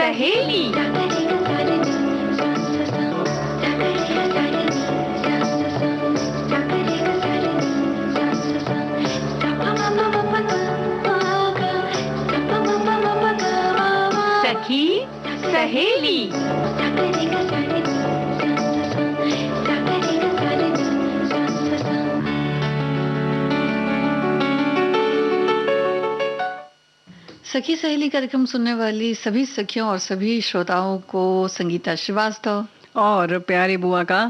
सहेली। सखी सहेली। सखी सहेली कार्यक्रम सुनने वाली सभी सखियों और सभी श्रोताओं को संगीता श्रीवास्तव और प्यारी बुआ का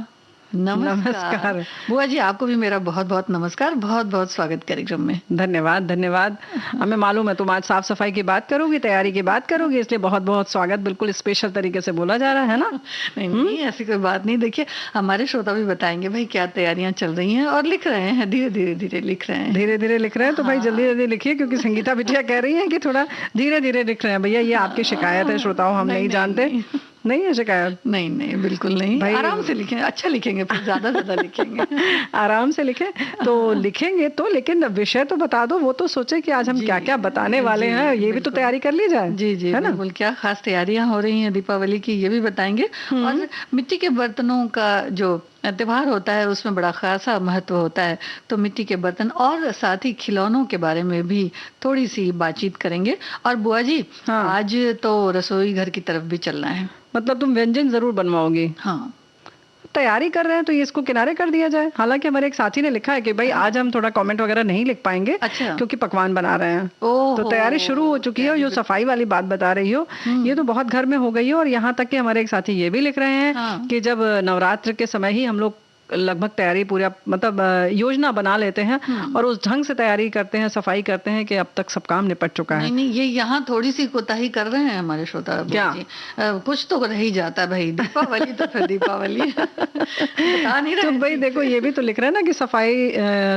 नमस्कार। बुआ जी आपको भी मेरा बहुत बहुत नमस्कार, बहुत बहुत स्वागत कार्यक्रम में। धन्यवाद धन्यवाद। हमें मालूम है तुम आज साफ सफाई की बात करोगी, तैयारी की बात करोगी, इसलिए बहुत बहुत स्वागत। बिल्कुल स्पेशल तरीके से बोला जा रहा है ना। नहीं ऐसी कोई बात नहीं। देखिए हमारे श्रोता भी बताएंगे भाई क्या तैयारियां चल रही हैं और लिख रहे हैं, धीरे धीरे लिख रहे हैं, धीरे धीरे लिख रहे हैं। तो भाई जल्दी जल्दी लिखिए, क्योंकि संगीता बिटिया कह रही है कि थोड़ा धीरे धीरे लिख रहे हैं। भैया ये आपकी शिकायत है श्रोताओं, हम नहीं जानते। नहीं है शिकायत? नहीं बिल्कुल नहीं। आराम से लिखें, अच्छा लिखेंगे, फिर ज्यादा लिखेंगे। आराम से लिखें तो लिखेंगे तो, लेकिन विषय तो बता दो। वो तो सोचे कि आज हम क्या क्या बताने वाले हैं, ये भी तो तैयारी कर ली जाए। जी है ना। बिल्कुल, क्या खास तैयारियां हो रही हैं दीपावली की, ये भी बताएंगे। और मिट्टी के बर्तनों का जो त्योहार होता है उसमें बड़ा खासा महत्व होता है, तो मिट्टी के बर्तन और साथ ही खिलौनों के बारे में भी थोड़ी सी बातचीत करेंगे। और बुआ जी आज तो रसोई घर की तरफ भी चलना है। मतलब तुम व्यंजन जरूर बनवाओगी? हाँ, तैयारी कर रहे हैं तो ये इसको किनारे कर दिया जाए। हालांकि हमारे एक साथी ने लिखा है कि भाई आज हम थोड़ा कमेंट वगैरह नहीं लिख पाएंगे। अच्छा। क्योंकि पकवान बना रहे हैं। तो तैयारी शुरू हो चुकी है। जो सफाई वाली बात बता रही हो ये तो बहुत घर में हो गई है। और यहाँ तक कि हमारे एक साथी ये भी लिख रहे हैं कि जब नवरात्र के समय ही हम लोग लगभग तैयारी पूरा मतलब योजना बना लेते हैं और उस ढंग से तैयारी करते हैं, सफाई करते हैं कि अब तक सब काम निपट चुका है। नहीं ये यहाँ थोड़ी सी कोताही कर रहे हैं हमारे श्रोता। क्या कुछ तो रह ही जाता है भाई। दीपावली तो फिर दीपावली बता नहीं रहे। तो भाई देखो ये भी तो लिख रहे हैं ना कि सफाई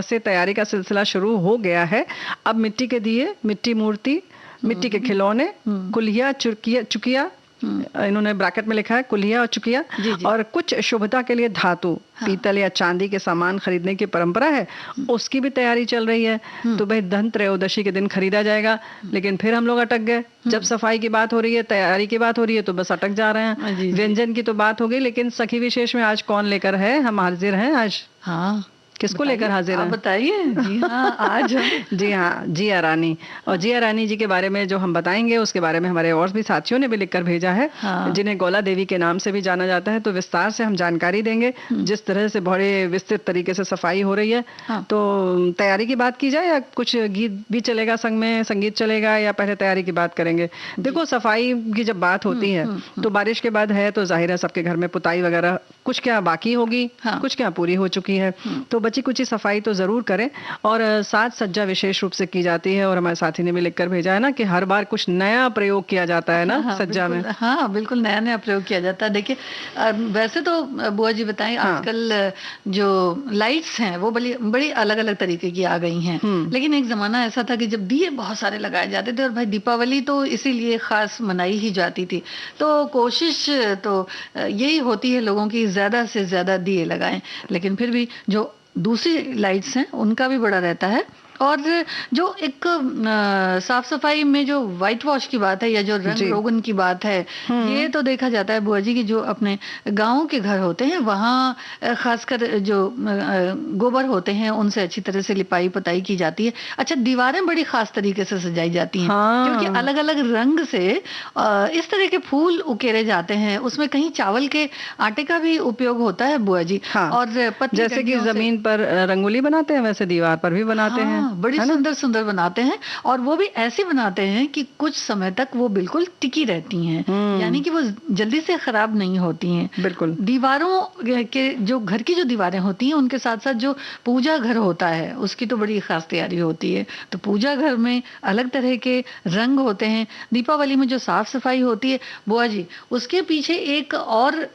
से तैयारी का सिलसिला शुरू हो गया है। अब मिट्टी के दिए, मिट्टी मूर्ति, मिट्टी के खिलौने, कुल्हिया, चुकिया, इन्होंने ब्रैकेट में लिखा है कुल्हिया और चुकिया, और कुछ शुभता के लिए धातु, पीतल या चांदी के सामान खरीदने की परंपरा है, उसकी भी तैयारी चल रही है। तो भाई धन त्रयोदशी के दिन खरीदा जाएगा। लेकिन फिर हम लोग अटक गए। जब सफाई की बात हो रही है, तैयारी की बात हो रही है, तो बस अटक जा रहे हैं। व्यंजन की तो बात हो गई, लेकिन सखी विशेष में आज कौन लेकर है? हम हाजिर हैं आज। हाँ, किसको लेकर हाजिर हैं? बताइए। जी हाँ, आज जी हाँ, जिया रानी। और जिया रानी जी के बारे में जो हम बताएंगे उसके बारे में हमारे और भी साथियों ने भी लिखकर भेजा है। जिन्हें गोला देवी के नाम से भी जाना जाता है। तो विस्तार से हम जानकारी देंगे। जिस तरह से बड़े विस्तृत तरीके से सफाई हो रही है। तो तैयारी की बात की जाए या कुछ गीत भी चलेगा संग में, संगीत चलेगा, या पहले तैयारी की बात करेंगे? देखो सफाई की जब बात होती है तो बारिश के बाद है तो जाहिर है सबके घर में पुताई वगैरह कुछ क्या बाकी होगी, कुछ क्या पूरी हो चुकी है। तो बची कुची सफाई तो जरूर करें। और साज सज्जा विशेष रूप से की जाती है। और हमारे साथी ने भी लिखकर भेजा है ना कि हर बार कुछ नया प्रयोग किया जाता है ना सज्जा में। हाँ बिल्कुल, नया प्रयोग किया जाता है। देखिए वैसे तो बुआ जी बताएं आजकल जो लाइट्स हैं वो बड़ी अलग अलग तरीके की आ गई हैं। लेकिन एक जमाना ऐसा था कि जब दिए बहुत सारे लगाए जाते थे, और भाई दीपावली तो इसीलिए खास मनाई ही जाती थी। तो कोशिश तो यही होती है लोगों की ज्यादा से ज्यादा दिए लगाएं। लेकिन फिर भी जो दूसरी लाइट्स हैं उनका भी बड़ा रहता है। और जो एक साफ सफाई में जो व्हाइट वॉश की बात है या जो रंग रोगन की बात है, ये तो देखा जाता है बुआ जी की जो अपने गाँव के घर होते हैं वहाँ खासकर जो गोबर होते हैं उनसे अच्छी तरह से लिपाई पुताई की जाती है। अच्छा, दीवारें बड़ी खास तरीके से सजाई जाती हैं क्योंकि अलग अलग रंग से इस तरह के फूल उकेरे जाते हैं। उसमें कहीं चावल के आटे का भी उपयोग होता है बुआ जी। और जैसे कि जमीन पर रंगोली बनाते हैं वैसे दीवार पर भी बनाते हैं। बड़ी सुंदर सुंदर बनाते हैं। और वो भी ऐसी बनाते हैं कि कुछ समय तक वो बिल्कुल टिकी रहती हैं, यानी कि वो जल्दी से खराब नहीं होती हैं। बिल्कुल। दीवारों के जो घर की जो दीवारें होती हैं उनके साथ साथ जो पूजा घर होता है उसकी तो बड़ी खास तैयारी होती है। तो पूजा घर में अलग तरह के रंग होते हैं। दीपावली में जो साफ सफाई होती है बुआ जी, उसके पीछे एक और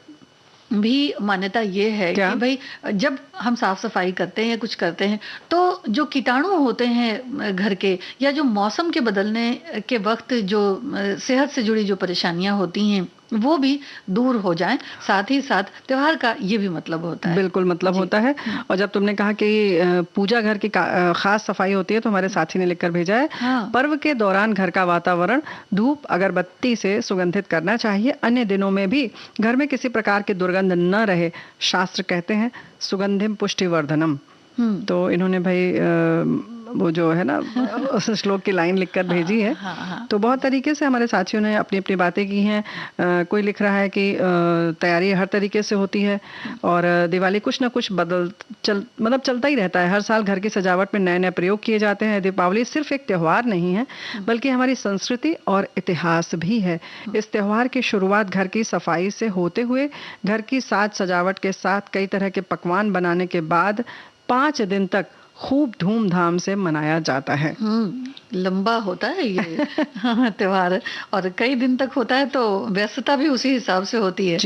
भी मान्यता ये है कि भाई जब हम साफ सफाई करते हैं या कुछ करते हैं तो जो कीटाणु होते हैं घर के, या जो मौसम के बदलने के वक्त जो सेहत से जुड़ी जो परेशानियां होती हैं वो भी दूर हो जाएं। साथ ही साथ त्योहार का ये भी मतलब होता है। बिल्कुल मतलब होता है। और जब तुमने कहा कि पूजा घर की खास सफाई होती है, तो हमारे साथी ने लिखकर भेजा है, हाँ। पर्व के दौरान घर का वातावरण धूप अगरबत्ती से सुगंधित करना चाहिए। अन्य दिनों में भी घर में किसी प्रकार की दुर्गंध न रहे। शास्त्र कहते हैं सुगंधिम पुष्टिवर्धनम। तो इन्होंने भाई वो जो है ना उस श्लोक की लाइन लिखकर भेजी है। तो बहुत तरीके से हमारे साथियों ने अपनी अपनी बातें की हैं। कोई लिख रहा है कि तैयारी हर तरीके से होती है और दिवाली कुछ ना कुछ मतलब चलता ही रहता है। हर साल घर की सजावट में नए नए प्रयोग किए जाते हैं। दीपावली सिर्फ एक त्योहार नहीं है, बल्कि हमारी संस्कृति और इतिहास भी है। इस त्योहार की शुरुआत घर की सफाई से होते हुए घर की साज सजावट के साथ कई तरह के पकवान बनाने के बाद 5 दिन तक खूब धूमधाम से मनाया जाता है। लंबा होता है ये त्योहार और कई दिन तक होता है, तो व्यस्तता भी उसी हिसाब से होती है।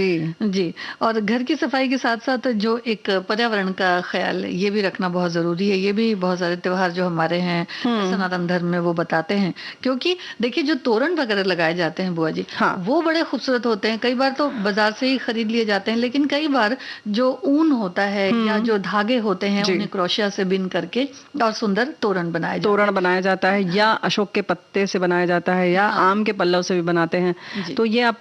जी। और घर की सफाई के साथ साथ जो एक पर्यावरण का ख्याल ये भी रखना बहुत जरूरी है। ये भी बहुत सारे त्योहार जो हमारे हैं सनातन धर्म में वो बताते हैं। क्योंकि देखिए जो तोरण वगैरह लगाए जाते हैं बुआ जी, वो बड़े खूबसूरत होते हैं। कई बार तो बाजार से ही खरीद लिए जाते हैं, लेकिन कई बार जो ऊन होता है या जो धागे होते हैं उन्हें क्रोशिया से बिन करके और सुंदर तोरण बनाया जाता है। या अशोक के पत्ते से बनाया जाता है या आम के पल्लव से भी बनाते हैं। तो ये आप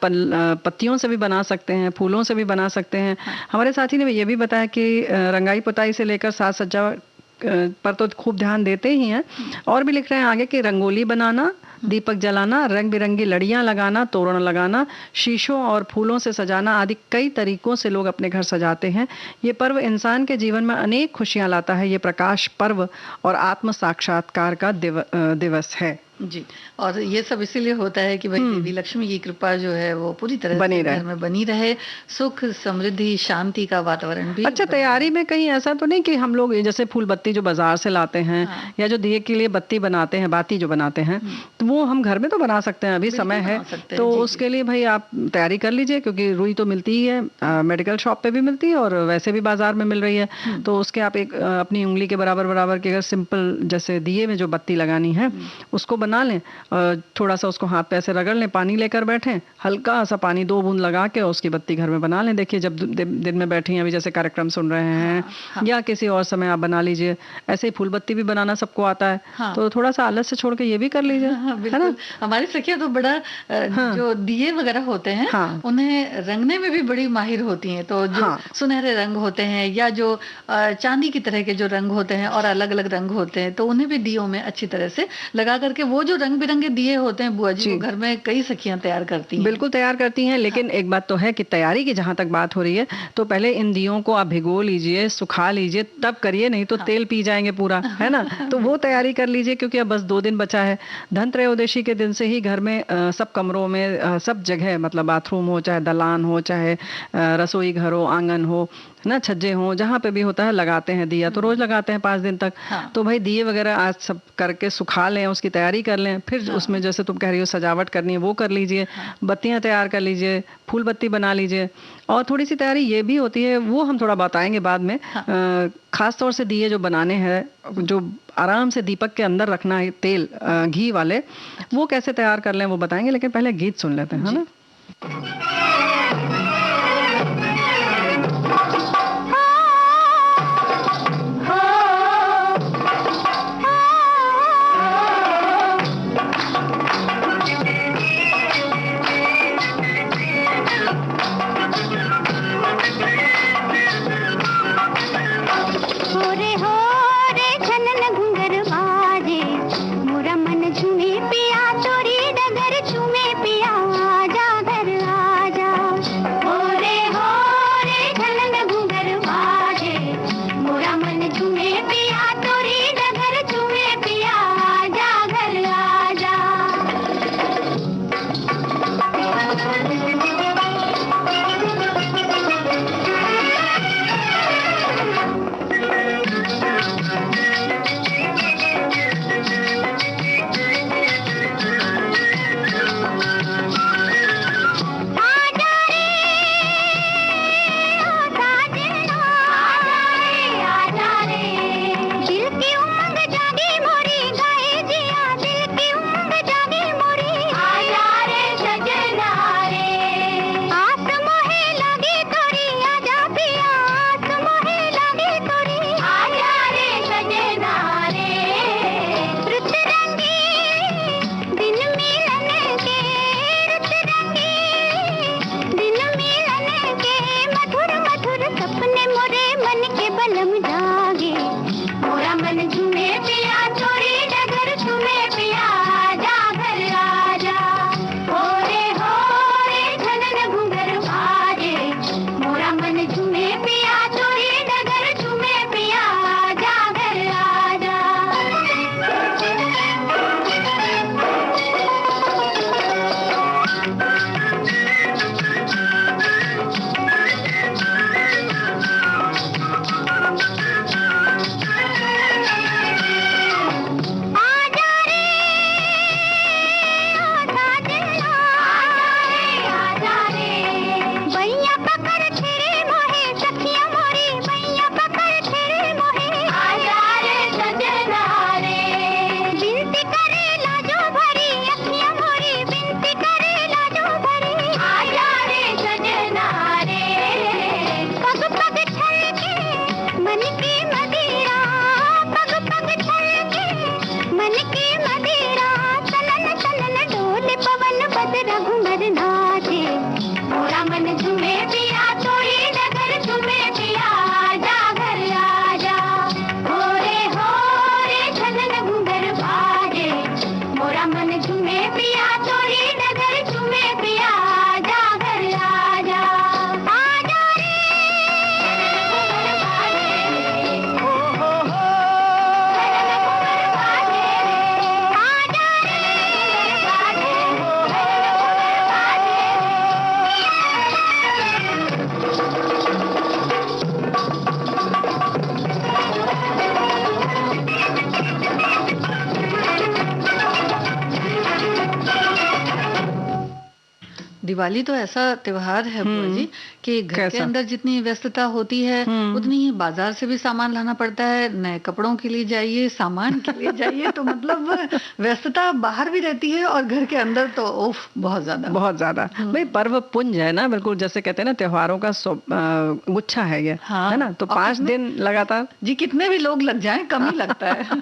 पत्तियों से भी बना सकते हैं, फूलों से भी बना सकते हैं। हमारे साथी ने ये भी बताया कि रंगाई पुताई से लेकर साज सज्जा पर तो खूब ध्यान देते ही हैं। और भी लिख रहे हैं आगे कि रंगोली बनाना, दीपक जलाना, रंग बिरंगी लड़ियां लगाना, तोरण लगाना, शीशों और फूलों से सजाना आदि कई तरीकों से लोग अपने घर सजाते हैं। ये पर्व इंसान के जीवन में अनेक खुशियां लाता है। ये प्रकाश पर्व और आत्म साक्षात्कार का दिवस है। जी। और ये सब इसीलिए होता है कि भाई देवी लक्ष्मी की कृपा जो है वो पूरी तरह से घर में बनी रहे। सुख समृद्धि शांति का वातावरण भी। अच्छा, तैयारी में कहीं ऐसा तो नहीं कि हम लोग जैसे फूल बत्ती जो बाजार से लाते हैं या जो दिए के लिए बत्ती बनाते हैं, बाती जो बनाते हैं, तो वो हम घर में तो बना सकते हैं। अभी समय है तो उसके लिए भाई आप तैयारी कर लीजिए, क्योंकि रुई तो मिलती ही है, मेडिकल शॉप पे भी मिलती है और वैसे भी बाजार में मिल रही है। तो उसके आप एक अपनी उंगली के बराबर की अगर सिंपल जैसे दिए में जो बत्ती लगानी है उसको बना लें, थोड़ा सा उसको हाथ पे ऐसे रगड़ लें, पानी लेकर बैठें, हल्का सा पानी 2 बूंद लगा के उसकी बत्ती घर में बना लें। देखिए जब दिन में बैठी हैं, अभी जैसे कार्यक्रम सुन रहे हैं या किसी और समय आप बना लीजिए। ऐसे ही फूल बत्ती भी बनाना सबको आता है, तो थोड़ा सा आलस से छोड़ के ये भी कर लीजिए, है ना। हमारी सखियां तो बड़ा जो दिए वगैरह होते हैं उन्हें रंगने में भी बड़ी माहिर होती हैं। तो जो सुनहरे रंग होते हैं या जो चांदी की तरह के जो रंग होते हैं और अलग अलग रंग होते हैं, तो उन्हें भी दियों में अच्छी तरह से लगा करके वो जो रंग बिरंगे दिए होते हैं बुआ जी, घर में कई सखियां तैयार करती हैं। बिल्कुल तैयार करती हैं, लेकिन एक बात तो है कि तैयारी की जहां तक बात हो रही है, तो पहले इन दियों को आप भिगो लीजिए, सुखा लीजिए, तब करिए, नहीं तो तेल पी जाएंगे पूरा, है ना। तो वो तैयारी कर लीजिए, क्योंकि अब बस 2 दिन बचा है। धन त्रयोदशी के दिन से ही घर में सब कमरों में सब जगह, मतलब बाथरूम हो चाहे दलान हो चाहे रसोई घर हो, आंगन हो ना, छज्जे हो, जहाँ पे भी होता है लगाते हैं दिया। तो रोज लगाते हैं 5 दिन तक। तो भाई दिए वगैरह आज सब करके सुखा लें, उसकी तैयारी कर लें। फिर उसमें जैसे तुम कह रही हो सजावट करनी है वो कर लीजिए, बत्तियां तैयार कर लीजिए, फूल बत्ती बना लीजिए। और थोड़ी सी तैयारी ये भी होती है, वो हम थोड़ा बताएंगे बाद में। खास तौर से दिए जो बनाने हैं, जो आराम से दीपक के अंदर रखना है तेल घी वाले, वो कैसे तैयार कर लें वो बताएंगे। लेकिन पहले गीत सुन लेते हैं, है ना। पिया तोरी डगर झूमे पिया, आजा घर दिवाली तो ऐसा त्योहार है बुआ जी कि घर के अंदर जितनी व्यस्तता होती है उतनी ही बाजार से भी सामान लाना पड़ता है, नए कपड़ों के लिए जाइए, सामान के लिए जाइए, तो मतलब व्यस्तता बाहर भी रहती है और घर के अंदर तो उफ बहुत ज्यादा। भाई पर्व पुंज है ना, बिल्कुल जैसे कहते हैं ना त्योहारों का गुच्छा है ये, है ना, तो 5 दिन लगातार जी कितने भी लोग लग जाएं कम ही लगता है।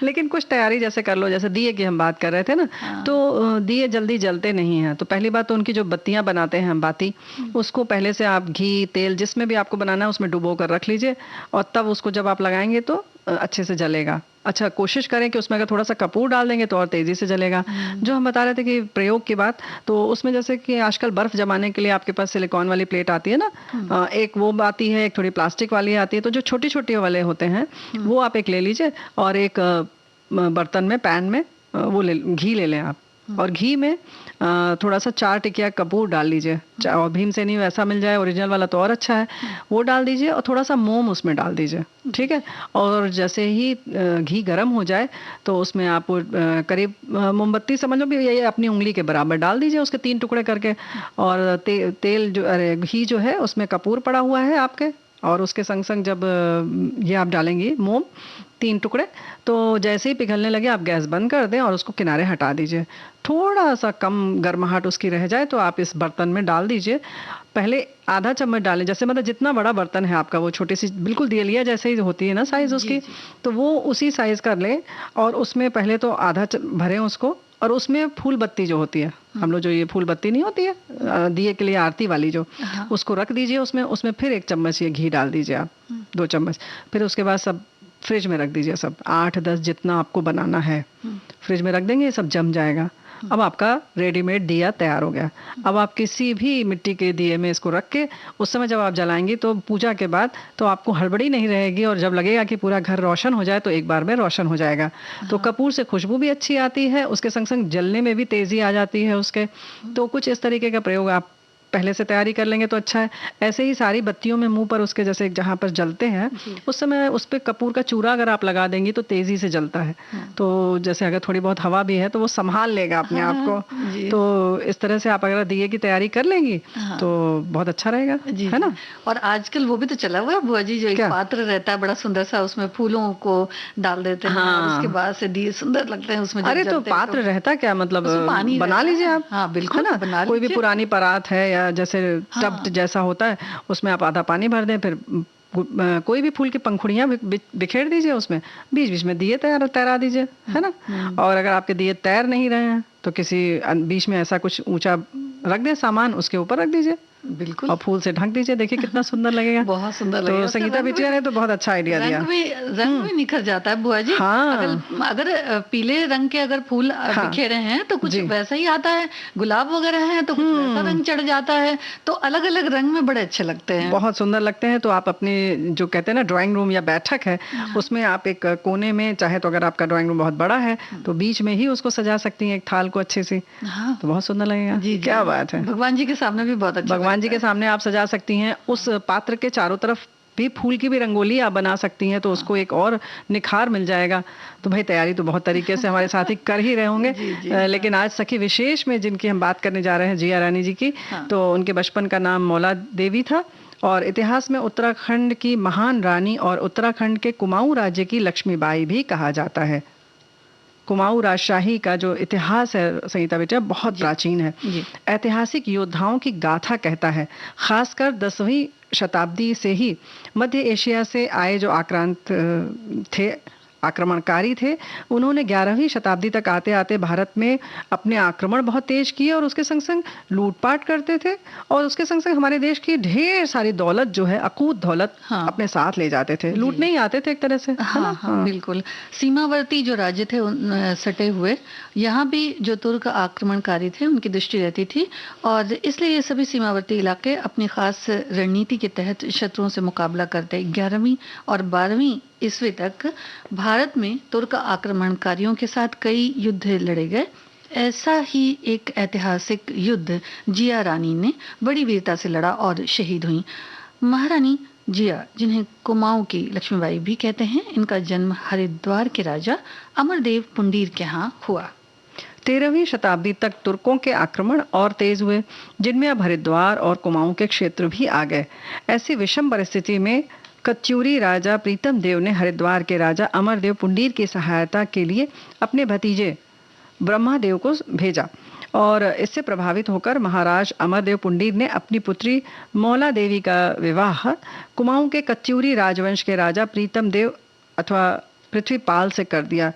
लेकिन कुछ तैयारी जैसे कर लो, जैसे दिए की हम बात कर रहे थे ना, तो दिए जल्दी जलते नहीं हैं। तो पहली बात तो उनकी जो बत्तियां बनाते हैं हम बाती, उसको पहले से आप घी तेल जिसमें भी आपको बनाना है उसमें डुबो कर रख लीजिए, और तब उसको जब आप लगाएंगे तो अच्छे से जलेगा। अच्छा, कोशिश करें कि उसमें अगर थोड़ा सा कपूर डाल देंगे तो और तेजी से जलेगा। जो हम बता रहे थे कि प्रयोग की बात, तो उसमें जैसे कि आजकल बर्फ जमाने के लिए आपके पास सिलिकॉन वाली प्लेट आती है ना, एक वो आती है, एक थोड़ी प्लास्टिक वाली आती है। तो जो छोटी छोटी वाले होते हैं वो आप एक ले लीजिए, और एक बर्तन में पैन में वो घी ले लें आप, और घी में थोड़ा सा 4 टिकिया कपूर डाल लीजिए, और भीमसेनी वैसा मिल जाए ओरिजिनल वाला तो और अच्छा है, वो डाल दीजिए, और थोड़ा सा मोम उसमें डाल दीजिए, ठीक है। और जैसे ही घी गर्म हो जाए तो उसमें आप करीब मोमबत्ती समझ लो भी, ये अपनी उंगली के बराबर डाल दीजिए उसके 3 टुकड़े करके, और तेल जो घी जो है उसमें कपूर पड़ा हुआ है आपके, और उसके संग संग जब ये आप डालेंगी मोम 3 टुकड़े, तो जैसे ही पिघलने लगे आप गैस बंद कर दें और उसको किनारे हटा दीजिए। थोड़ा सा कम गर्माहट उसकी रह जाए तो आप इस बर्तन में डाल दीजिए। पहले आधा चम्मच डालें, जैसे मतलब जितना बड़ा बर्तन है आपका, वो छोटी सी बिल्कुल दियलिया जैसे ही होती है ना साइज उसकी, तो वो उसी साइज कर लें, और उसमें पहले तो आधा भरें उसको, और उसमें फूल बत्ती जो होती है, हम लोग जो ये फूल बत्ती नहीं होती है दिए के लिए आरती वाली जो, उसको रख दीजिए उसमें फिर 1 चम्मच ये घी डाल दीजिए आप, 2 चम्मच, फिर उसके बाद सब फ्रिज में रख दीजिए, सब 8-10 जितना आपको बनाना है फ्रिज में रख देंगे, ये सब जम जाएगा। अब आपका रेडीमेड दिया तैयार हो गया। अब आप किसी भी मिट्टी के दिए में इसको रख के उस समय जब आप जलाएंगी तो पूजा के बाद तो आपको हड़बड़ी नहीं रहेगी, और जब लगेगा कि पूरा घर रोशन हो जाए तो एक बार में रोशन हो जाएगा। तो कपूर से खुशबू भी अच्छी आती है, उसके संग संग जलने में भी तेजी आ जाती है उसके। तो कुछ इस तरीके का प्रयोग आप पहले से तैयारी कर लेंगे तो अच्छा है। ऐसे ही सारी बत्तियों में मुंह पर उसके जैसे जहां पर जलते हैं उस समय उस पे कपूर का चूरा अगर आप लगा देंगी तो तेजी से जलता है। तो जैसे अगर थोड़ी बहुत हवा भी है तो वो संभाल लेगा अपने आप को। तो इस तरह से आप अगर दिए की तैयारी कर लेंगी तो बहुत अच्छा रहेगा, है ना। और आजकल वो भी तो चला हुआ है बुआ जी, जो एक पात्र रहता है बड़ा सुंदर सा, उसमें फूलों को डाल देते हैं और उसके बाद से दिए सुंदर लगते हैं उसमें। अरे तो पात्र रहता क्या, मतलब बना लीजिए आप। हाँ बिल्कुल, कोई भी पुरानी परात है या जैसे टब जैसा होता है उसमें आप आधा पानी भर दें, फिर कोई भी फूल की पंखुड़ियां बिखेर दीजिए उसमें, बीच बीच में दिए तैरा दीजिए, है ना। और अगर आपके दिए तैर नहीं रहे हैं तो किसी बीच में ऐसा कुछ ऊंचा रख दें सामान, उसके ऊपर रख दीजिए बिल्कुल, और फूल से ढक दीजिए। देखिए कितना सुंदर लगेगा। बहुत सुंदर लगेगा। तो संगीता बिटिया ने तो बहुत अच्छा आइडिया दिया। रंग भी निखर जाता है बुआ जी। अगर पीले रंग के अगर फूल बिखेरे हैं तो कुछ वैसा ही आता है, गुलाब वगैरह है तो कुछ वैसा रंग चढ़ जाता है, तो अलग अलग रंग में बड़े अच्छे लगते हैं, बहुत सुंदर लगते हैं। तो आप अपने जो कहते हैं ना ड्राइंग रूम या बैठक है उसमें आप एक कोने में, चाहे तो अगर आपका ड्राइंग रूम बहुत बड़ा है तो बीच में ही उसको सजा सकती हैं एक थाल को अच्छे से, तो बहुत सुंदर लगेगा। क्या बात है। भगवान जी के सामने भी बहुत अच्छा, भगवान जी के सामने आप सजा सकती हैं। उस पात्र के चारों तरफ भी फूल की भी रंगोली आप बना सकती हैं, तो उसको एक और निखार मिल जाएगा। तो भाई तैयारी तो बहुत तरीके से हमारे साथी कर ही रहे होंगे। लेकिन आज सखी विशेष में जिनकी हम बात करने जा रहे हैं जिया रानी जी की, तो उनके बचपन का नाम मौला देवी था, और इतिहास में उत्तराखंड की महान रानी और उत्तराखंड के कुमाऊं राज्य की लक्ष्मीबाई भी कहा जाता है। कुमाऊं राजशाही का जो इतिहास है संगीता बेटा बहुत प्राचीन है। ऐतिहासिक योद्धाओं की गाथा कहता है, खासकर 10वीं शताब्दी से ही मध्य एशिया से आए जो आक्रमणकारी थे, उन्होंने 11वीं शताब्दी तक आते आते भारत में अपने आक्रमण बहुत तेज किए, और उसके संग संग लूटपाट करते थे, और उसके संग संग हमारे देश की ढेर सारी दौलत जो है, अकूत दौलत अपने साथ ले जाते थे। लूटने ही आते थे एक तरह से। बिल्कुल। सीमावर्ती जो राज्य थे सटे हुए, यहाँ भी जो तुर्क आक्रमणकारी थे उनकी दृष्टि रहती थी, और इसलिए ये सभी सीमावर्ती इलाके अपनी खास रणनीति के तहत शत्रुओं से मुकाबला करते। 11वीं और 12वीं ईस्वी तक भारत में तुर्क आक्रमणकारियों के साथ कई युद्ध लड़े गए। ऐसा ही एक ऐतिहासिक युद्ध जिया रानी ने बड़ी वीरता से लड़ा और शहीद हुई। महारानी जिया, जिन्हें कुमाऊं की लक्ष्मीबाई भी कहते हैं, इनका जन्म हरिद्वार के राजा अमरदेव पुंडीर के यहाँ हुआ। 13वीं शताब्दी तक तुर्कों के आक्रमण और तेज हुए, जिनमें अब हरिद्वार और कुमाऊं के क्षेत्र भी आ गए। ऐसी विषम परिस्थिति में कच्यूरी राजा प्रीतम देव ने हरिद्वार के राजा अमरदेव पुंडीर की सहायता के लिए अपने भतीजे ब्रह्मादेव को भेजा और इससे प्रभावित होकर महाराज अमरदेव पुंडीर ने अपनी पुत्री मौला देवी का विवाह कुमाऊं के कच्यूरी राजवंश के राजा प्रीतम देव अथवा पृथ्वीपाल से कर दिया।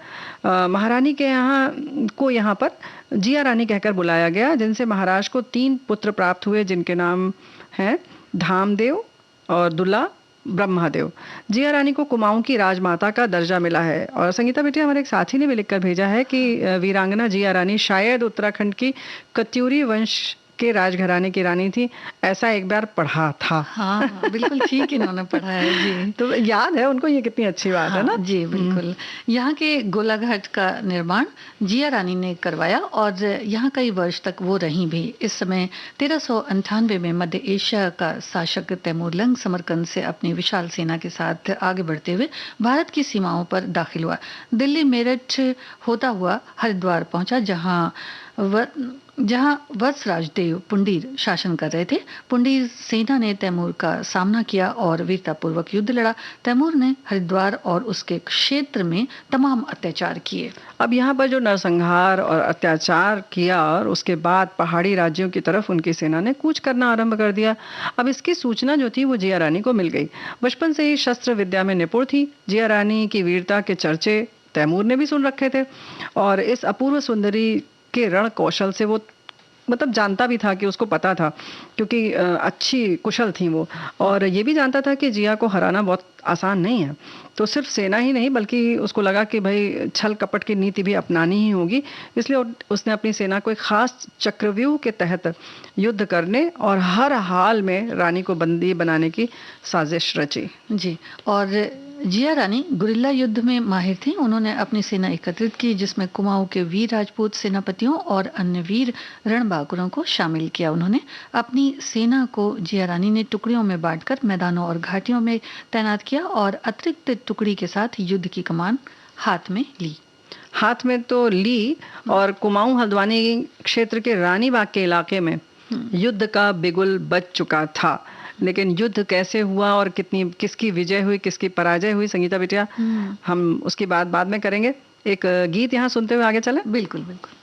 महारानी के यहाँ पर जिया रानी कहकर बुलाया गया, जिनसे महाराज को 3 पुत्र प्राप्त हुए, जिनके नाम हैं धामदेव और दुल्ला ब्रह्मादेव। जिया रानी को कुमाऊं की राजमाता का दर्जा मिला है। और संगीता बेटी, हमारे एक साथी ने भी लिखकर भेजा है कि वीरांगना जिया रानी शायद उत्तराखंड की कत्यूरी वंश के राजघराने की रानी थी, ऐसा एक बार पढ़ा था। हाँ, बिल्कुल ठीक इन्होंने पढ़ा है जी। तो याद है उनको, ये कितनी अच्छी बात है ना जी। बिल्कुल। यहाँ के गोलाघाट का निर्माण जिया रानी ने करवाया और यहाँ कई वर्ष तक वो रही भी। इस समय 1398 में मध्य एशिया का शासक तैमूरलंग समरकंद से अपनी विशाल सेना के साथ आगे बढ़ते हुए भारत की सीमाओं पर दाखिल हुआ। दिल्ली मेरठ होता हुआ हरिद्वार पहुंचा, जहां वत्सराज देव पुंडीर शासन कर रहे थे। पुंडीर सेना ने तैमूर का सामना किया और वीरतापूर्वक युद्ध लड़ा। तैमूर ने हरिद्वार और उसके क्षेत्र में तमाम अत्याचार किए। अब यहाँ पर जो नरसंहार और अत्याचार किया और उसके बाद पहाड़ी राज्यों की तरफ उनकी सेना ने कूच करना आरंभ कर दिया। अब इसकी सूचना जो थी वो जिया रानी को मिल गई। बचपन से ही शस्त्र विद्या में निपुण थी। जिया रानी की वीरता के चर्चे तैमूर ने भी सुन रखे थे और इस अपूर्व सुंदरी के रण कौशल से वो मतलब जानता भी था, कि उसको पता था, क्योंकि अच्छी कुशल थी वो, और ये भी जानता था कि जिया को हराना बहुत आसान नहीं है। तो सिर्फ सेना ही नहीं, बल्कि उसको लगा कि भाई छल कपट की नीति भी अपनानी ही होगी, इसलिए उसने अपनी सेना को एक खास चक्रव्यूह के तहत युद्ध करने और हर हाल में रानी को बंदी बनाने की साजिश रची। जी। और जिया रानी गुरिल्ला युद्ध में माहिर थी। उन्होंने अपनी सेना एकत्रित की, जिसमें कुमाऊं के वीर राजपूत सेनापतियों और अन्य वीर रणबांकुरों को शामिल किया। उन्होंने अपनी सेना को जिया रानी ने टुकड़ियों में बांटकर मैदानों और घाटियों में तैनात किया और अतिरिक्त टुकड़ी के साथ युद्ध की कमान हाथ में तो ली और कुमाऊं हल्द्वानी क्षेत्र के रानीबाग के इलाके में युद्ध का बिगुल बज चुका था। लेकिन युद्ध कैसे हुआ और किसकी विजय हुई, किसकी पराजय हुई, संगीता बिटिया, हम उसकी बात बाद में करेंगे। एक गीत यहाँ सुनते हुए आगे चलें। बिल्कुल बिल्कुल।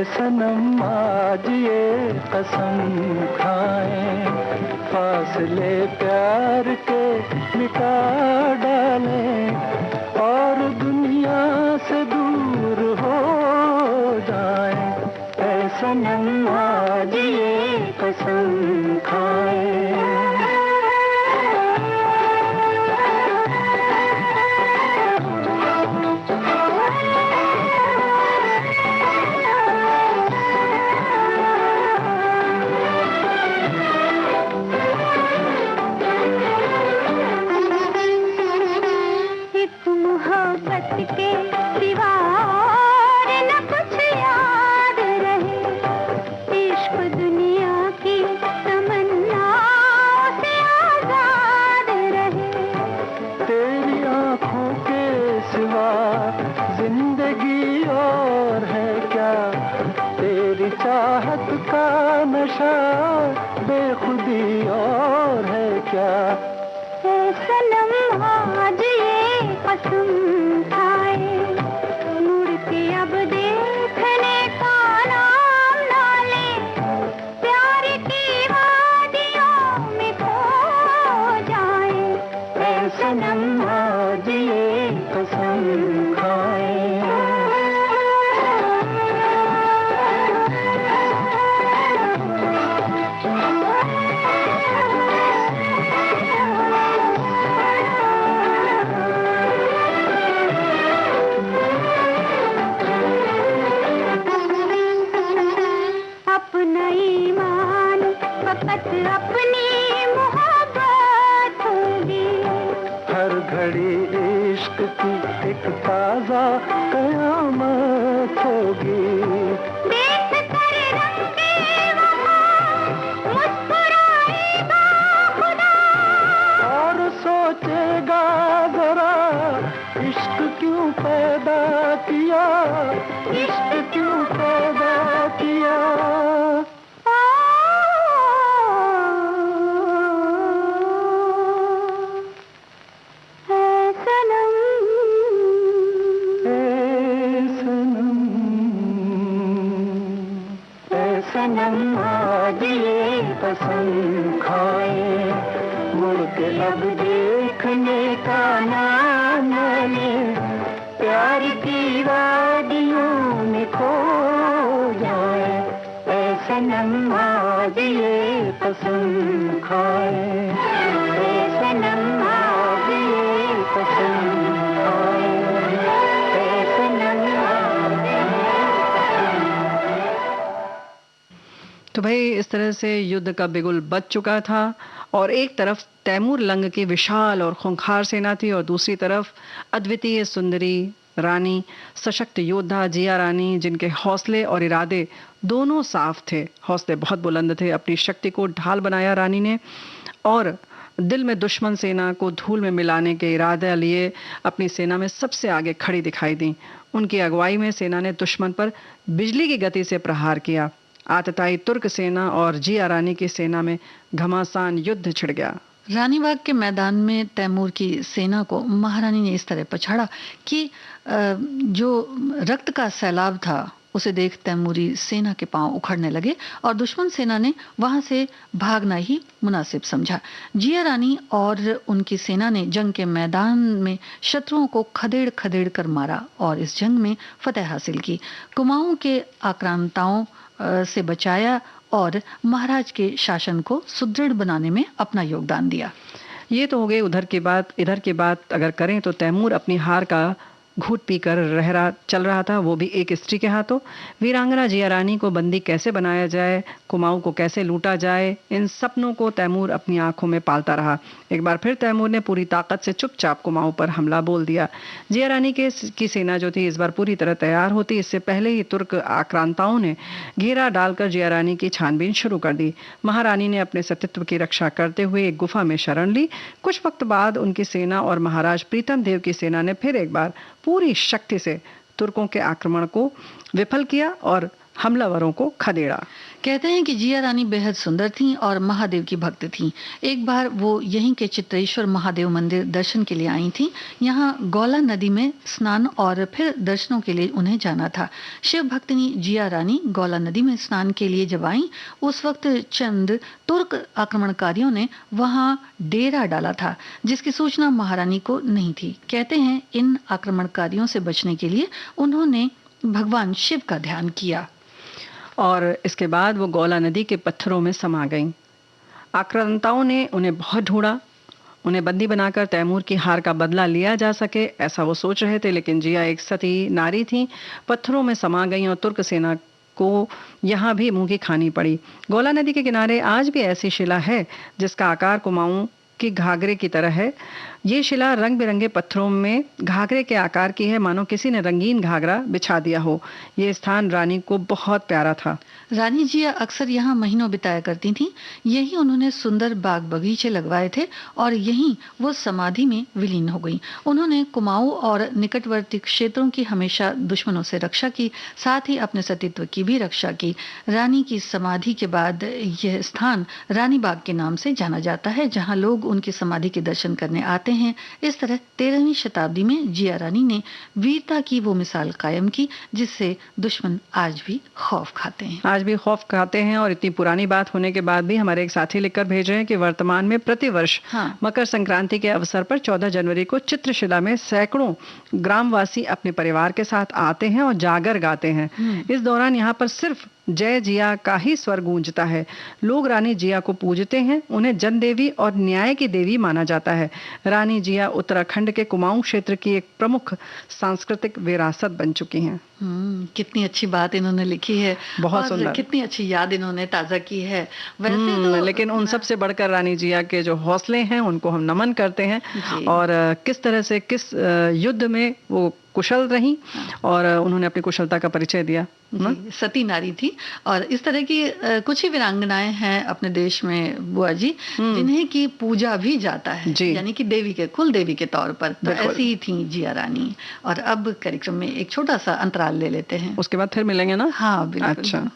सनम आज ये कसम खाएं, फासले प्यार के मिटा डालें और दुनिया से दूर हो जाएं। ऐ सनम आज ये कसम खाएं। के सिवा और न कुछ याद रहे, इश्क दुनिया की तमन्ना से आजाद रहे। तेरी आंखों के सिवा जिंदगी और है क्या, तेरी चाहत का नशा बेखुदी और है क्या। ए सनम आज ये कसम खाए, मुड़ के अब देखने का नाम ना ले, प्यार की वादियों में खो जाए। ए सनम आज ये कसम खाए। अपना ईमान फकत अपनी मोहब्बत होगी, हर घड़ी इश्क की एक ताजा कयामत होगी। देख कर रंगे वफा मुस्कुराएगा खुदा, और सोचेगा जरा इश्क क्यों पैदा किया, इश्क क्यों पैदा किया। ऐ सनम, ए सनम, ए सनम आज ये कसम खाए, मुड़ के अब देखने का नाम ले, प्यार की वादियों में खो जाए। ए सनम आज ये कसम खाए, ए सनम आज ये कसम खाए, ए सनम आज ये तो भाई इस तरह से युद्ध का बिगुल बज चुका था और एक तरफ तैमूर लंग की विशाल और खूंखार सेना थी और दूसरी तरफ अद्वितीय सुंदरी रानी, सशक्त योद्धा जिया रानी, जिनके हौसले और इरादे दोनों साफ थे। हौसले बहुत बुलंद थे। अपनी शक्ति को ढाल बनाया रानी ने और दिल में दुश्मन सेना को धूल में मिलाने के इरादे लिए अपनी सेना में सबसे आगे खड़ी दिखाई दी। उनकी अगुवाई में सेना ने दुश्मन पर बिजली की गति से प्रहार किया। आतताई तुर्क सेना और जिया रानी की सेना में घमासान युद्ध छिड़ गया। रानीबाग के मैदान में तैमूर की सेना को महारानी ने इस तरह पछाड़ा कि जो रक्त का सैलाब था उसे देख तैमूरी सेना के पांव उखड़ने लगे और दुश्मन सेना ने वहां से भागना ही मुनासिब समझा। जिया रानी और उनकी सेना ने जंग के मैदान में शत्रुओं को खदेड़ खदेड़ कर मारा और इस जंग में फतह हासिल की, कुमाऊं के आक्रांताओं से बचाया और महाराज के शासन को सुदृढ़ बनाने में अपना योगदान दिया। ये तो हो गई उधर की बात। इधर की बात अगर करें तो तैमूर अपनी हार का घूट पीकर चल रहा था, वो भी एक स्त्री के हाथों। वीरांगना जिया रानी को बंदी कैसे बनाया जाए, कुमाऊं को कैसे लूटा जाए, इन सपनों को तैमूर अपनी आंखों में पालता रहा। एक बार फिर तैमूर ने पूरी ताकत से चुपचाप कुमाऊं पर हमला बोल दिया। जिया रानी की सेना जो थी इस बार पूरी तरह तैयार होती, इससे पहले ही तुर्क आक्रांताओं ने घेरा डालकर जिया रानी की छानबीन शुरू कर दी। महारानी ने अपने सतीत्व की रक्षा करते हुए एक गुफा में शरण ली। कुछ वक्त बाद उनकी सेना और महाराज प्रीतम देव की सेना ने फिर एक बार पूरी शक्ति से तुर्कों के आक्रमण को विफल किया और हमलावरों को खदेड़ा। कहते हैं कि जिया रानी बेहद सुंदर थीं और महादेव की भक्त थीं। एक बार वो यहीं के चित्रेश्वर महादेव मंदिर दर्शन के लिए आई थीं। यहाँ गौला नदी में स्नान और फिर दर्शनों के लिए उन्हें जाना था। शिव भक्तिनी जिया रानी गौला नदी में स्नान के लिए जब आई, उस वक्त चंद तुर्क आक्रमणकारियों ने वहां डेरा डाला था, जिसकी सूचना महारानी को नहीं थी। कहते हैं इन आक्रमणकारियों से बचने के लिए उन्होंने भगवान शिव का ध्यान किया और इसके बाद वो गौला नदी के पत्थरों में समा गईं। आक्रांताओं ने उन्हें बहुत ढूंढा, उन्हें बंदी बनाकर तैमूर की हार का बदला लिया जा सके, ऐसा वो सोच रहे थे। लेकिन जिया एक सती नारी थी, पत्थरों में समा गईं और तुर्क सेना को यहाँ भी मुंह की खानी पड़ी। गौला नदी के किनारे आज भी ऐसी शिला है जिसका आकार कुमाऊं की घाघरे की तरह है। ये शिला रंग बिरंगे पत्थरों में घाघरे के आकार की है, मानो किसी ने रंगीन घाघरा बिछा दिया हो। ये स्थान रानी को बहुत प्यारा था। रानी जिया अक्सर यहाँ महीनों बिताया करती थीं। यही उन्होंने सुंदर बाग बगीचे लगवाए थे और यहीं वो समाधि में विलीन हो गई। उन्होंने कुमाऊं और निकटवर्ती क्षेत्रों की हमेशा दुश्मनों से रक्षा की, साथ ही अपने सतीत्व की भी रक्षा की। रानी की समाधि के बाद यह स्थान रानी बाग के नाम से जाना जाता है, जहाँ लोग उनकी समाधि के दर्शन करने आते हैं। इस तरह 13वीं शताब्दी में जिया रानी ने वीरता की वो मिसाल कायम की, जिससे दुश्मन आज भी खौफ खाते हैं। आज भी खौफ खाते हैं। और इतनी पुरानी बात होने के बाद भी हमारे एक साथी लिखकर भेज रहे हैं कि वर्तमान में प्रतिवर्ष मकर संक्रांति के अवसर पर 14 जनवरी को चित्रशिला में सैकड़ों ग्रामवासी अपने परिवार के साथ आते हैं और जागर गाते हैं। इस दौरान यहाँ पर सिर्फ जय जिया का ही स्वर गूंजता है। लोग रानी जिया को पूजते हैं, उन्हें जन देवी और न्याय की देवी माना जाता है। रानी जिया उत्तराखंड के कुमाऊं क्षेत्र की एक प्रमुख सांस्कृतिक विरासत बन चुकी हैं। कितनी अच्छी बात इन्होंने लिखी है, बहुत सुंदर, कितनी अच्छी याद इन्होंने ताजा की है। वैसे तो लेकिन उन सब से बढ़कर रानी जिया के जो हौसले हैं उनको हम नमन करते हैं, और किस तरह से किस युद्ध में वो कुशल रही और उन्होंने अपनी कुशलता का परिचय दिया। सती नारी थी। और इस तरह की कुछ ही वीरांगनाएं हैं अपने देश में बुआ जी, जिन्हें की पूजा भी जाता है, यानी कि देवी के कुल देवी के तौर पर। तो ऐसी ही थी जिया रानी। और अब कार्यक्रम में एक छोटा सा अंतराल ले लेते हैं, उसके बाद फिर मिलेंगे ना। हाँ बिल्कुल। अच्छा।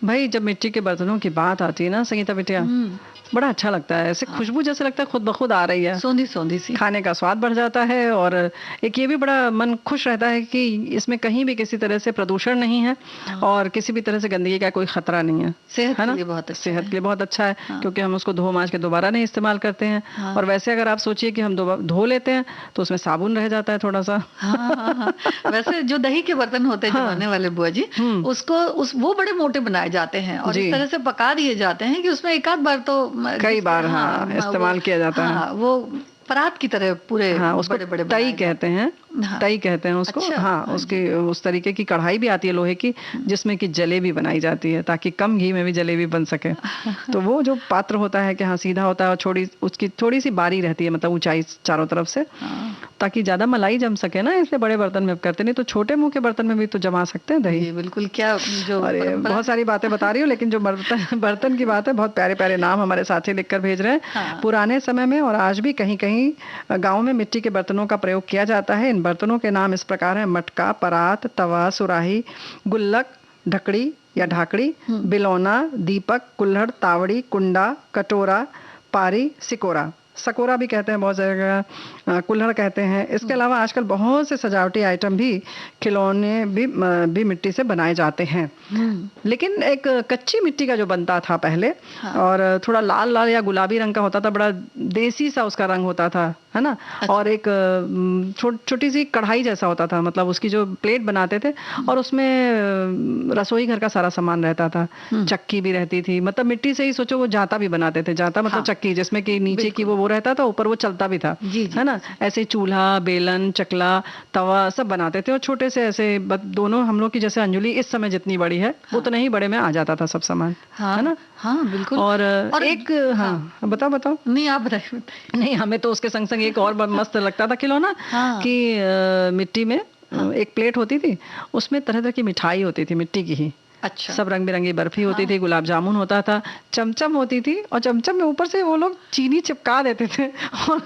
भाई जब मिट्टी के बर्तनों की बात आती है ना संगीता बिटिया, बड़ा अच्छा लगता है। ऐसे खुशबू जैसे लगता है खुद ब खुद आ रही है, सौंधी सौंधी सी। खाने का स्वाद बढ़ जाता है और एक ये भी बड़ा मन खुश रहता है कि इसमें कहीं भी किसी तरह से प्रदूषण नहीं है और किसी भी तरह से गंदगी का कोई खतरा नहीं है। सेहत के लिए बहुत अच्छा सेहत के लिए बहुत अच्छा है, क्योंकि हम उसको धो मांज के दोबारा नहीं इस्तेमाल करते हैं। और वैसे अगर आप सोचिए कि हम धो लेते हैं तो उसमें साबुन रह जाता है थोड़ा सा। वैसे जो दही के बर्तन होते हैं जमाने वाले बुआ जी, उसको वो बड़े मोटे बनाए जाते हैं और इस तरह से पका दिए जाते हैं कि उसमें एक आध बार तो कई बार इस्तेमाल किया जाता है। वो परात की तरह पूरे उसको बड़े-बड़े तई कहते हैं, तई कहते हैं उसको। उसकी उस तरीके की कढ़ाई भी आती है लोहे की, जिसमें कि जलेबी बनाई जाती है ताकि कम घी में भी जलेबी बन सके। तो वो जो पात्र होता है कि सीधा होता है और उसकी थोड़ी सी बारी रहती है, मतलब ऊंचाई चारों तरफ से, ताकि ज्यादा मलाई जम सके ना, इसलिए बड़े बर्तन में करते। नहीं तो छोटे मुंह के बर्तन में भी तो जमा सकते हैं दही। बिल्कुल। क्या जो बहुत सारी बातें बता रही हूँ, लेकिन जो बर्तन की बात है, बहुत प्यारे प्यारे नाम हमारे साथी लिखकर भेज रहे हैं। पुराने समय में और आज भी कहीं कहीं गाँव में मिट्टी के बर्तनों का प्रयोग किया जाता है। इन बर्तनों के नाम इस प्रकार है: मटका, परात, तवा, सुराही, गुल्लक, ढकड़ी या ढाकड़ी, बिलौना, दीपक, कुल्हड़, तावड़ी, कुंडा, कटोरा, पारी, सिकोरा। सकोरा भी कहते हैं बहुत जगह, कुल्हड़ कहते हैं। इसके अलावा आजकल बहुत से सजावटी आइटम भी, खिलौने भी मिट्टी से बनाए जाते हैं। लेकिन एक कच्ची मिट्टी का जो बनता था पहले, और थोड़ा लाल लाल या गुलाबी रंग का होता था, बड़ा देसी सा उसका रंग होता था, है ना। और एक छोटी सी कढ़ाई जैसा होता था, मतलब उसकी जो प्लेट बनाते थे और उसमें रसोई घर का सारा सामान रहता था। चक्की भी रहती थी, मतलब मिट्टी से ही सोचो वो जाता भी बनाते थे। जाता मतलब चक्की, जिसमें कि नीचे की वो रहता था, ऊपर वो चलता भी था, है ना। ऐसे चूल्हा, बेलन, चकला, तवा सब बनाते थे। और छोटे से ऐसे दोनों हम लोग की जैसे अंजुली इस समय जितनी बड़ी है, उतना ही बड़े में आ जाता था सब सामान, है ना। हाँ बिल्कुल। और एक बताओ। नहीं आप बताइए। नहीं, हमें तो उसके संग संग एक और मस्त लगता था खिलौना कि मिट्टी में एक प्लेट होती थी, उसमें तरह तरह की मिठाई होती थी मिट्टी की ही। अच्छा। सब रंग बिरंगी बर्फी होती थी, गुलाब जामुन होता था, चमचम होती थी, और चमचम में ऊपर से वो लोग चीनी चिपका देते थे और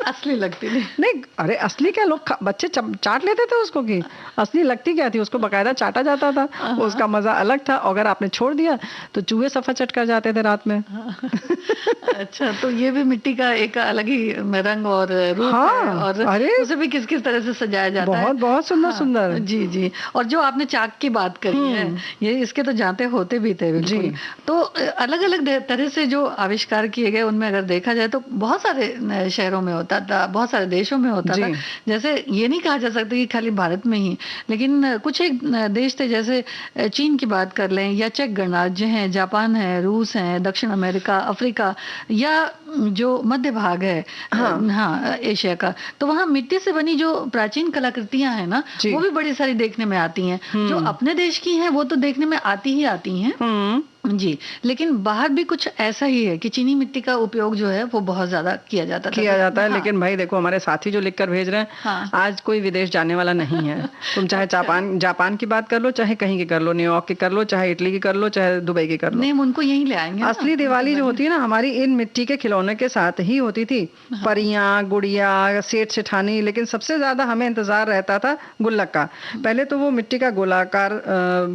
असली लगती थी। नहीं, अरे असली क्या, लोग बच्चे चाट लेते थे उसको, कि असली लगती क्या थी, उसको बकायदा चाटा जाता था, उसका मजा अलग था। अगर आपने छोड़ दिया तो चूहे सफा चट कर जाते थे रात में। अच्छा, तो ये भी मिट्टी का एक अलग ही रंग और रूप है, और अरे उसे भी किस किस तरह से सजाया जाता है। बहुत बहुत सुंदर सुंदर। जी जी। और जो आपने चाक की बात करी है, ये इसके तो जानते होते भी थे बिल्कुल। तो अलग अलग तरह से जो आविष्कार किए गए, उनमें अगर देखा जाए तो बहुत सारे शहरों में होता था, बहुत सारे देशों में होता था। जैसे ये नहीं कहा जा सकता कि खाली भारत में ही, लेकिन कुछ एक देश थे, जैसे चीन की बात कर लें, या चेक गणराज्य हैं, जापान है, रूस है, दक्षिण अमेरिका, अफ्रीका, या जो मध्य भाग है हाँ एशिया का, तो वहाँ मिट्टी से बनी जो प्राचीन कलाकृतियां हैं ना, वो भी बड़ी सारी देखने में आती हैं। जो अपने देश की हैं वो तो देखने में आती ही हैं जी, लेकिन बाहर भी कुछ ऐसा ही है कि चीनी मिट्टी का उपयोग जो है वो बहुत ज्यादा किया जाता है। लेकिन भाई देखो, हमारे साथी जो लिखकर भेज रहे हैं, आज कोई विदेश जाने वाला नहीं है। तुम चाहे जापान की बात कर लो, चाहे कहीं की कर लो, न्यूयॉर्क की कर लो, चाहे इटली की कर लो, चाहे दुबई की कर लो, नहीं, उनको यहीं ले आएंगे। असली दिवाली जो होती है ना, हमारी इन मिट्टी के खिलौने के साथ ही होती थी। परियां, गुड़िया, सेठ सेठानी, लेकिन सबसे ज्यादा हमें इंतजार रहता था गुल्लक का। पहले तो वो मिट्टी का गोलाकार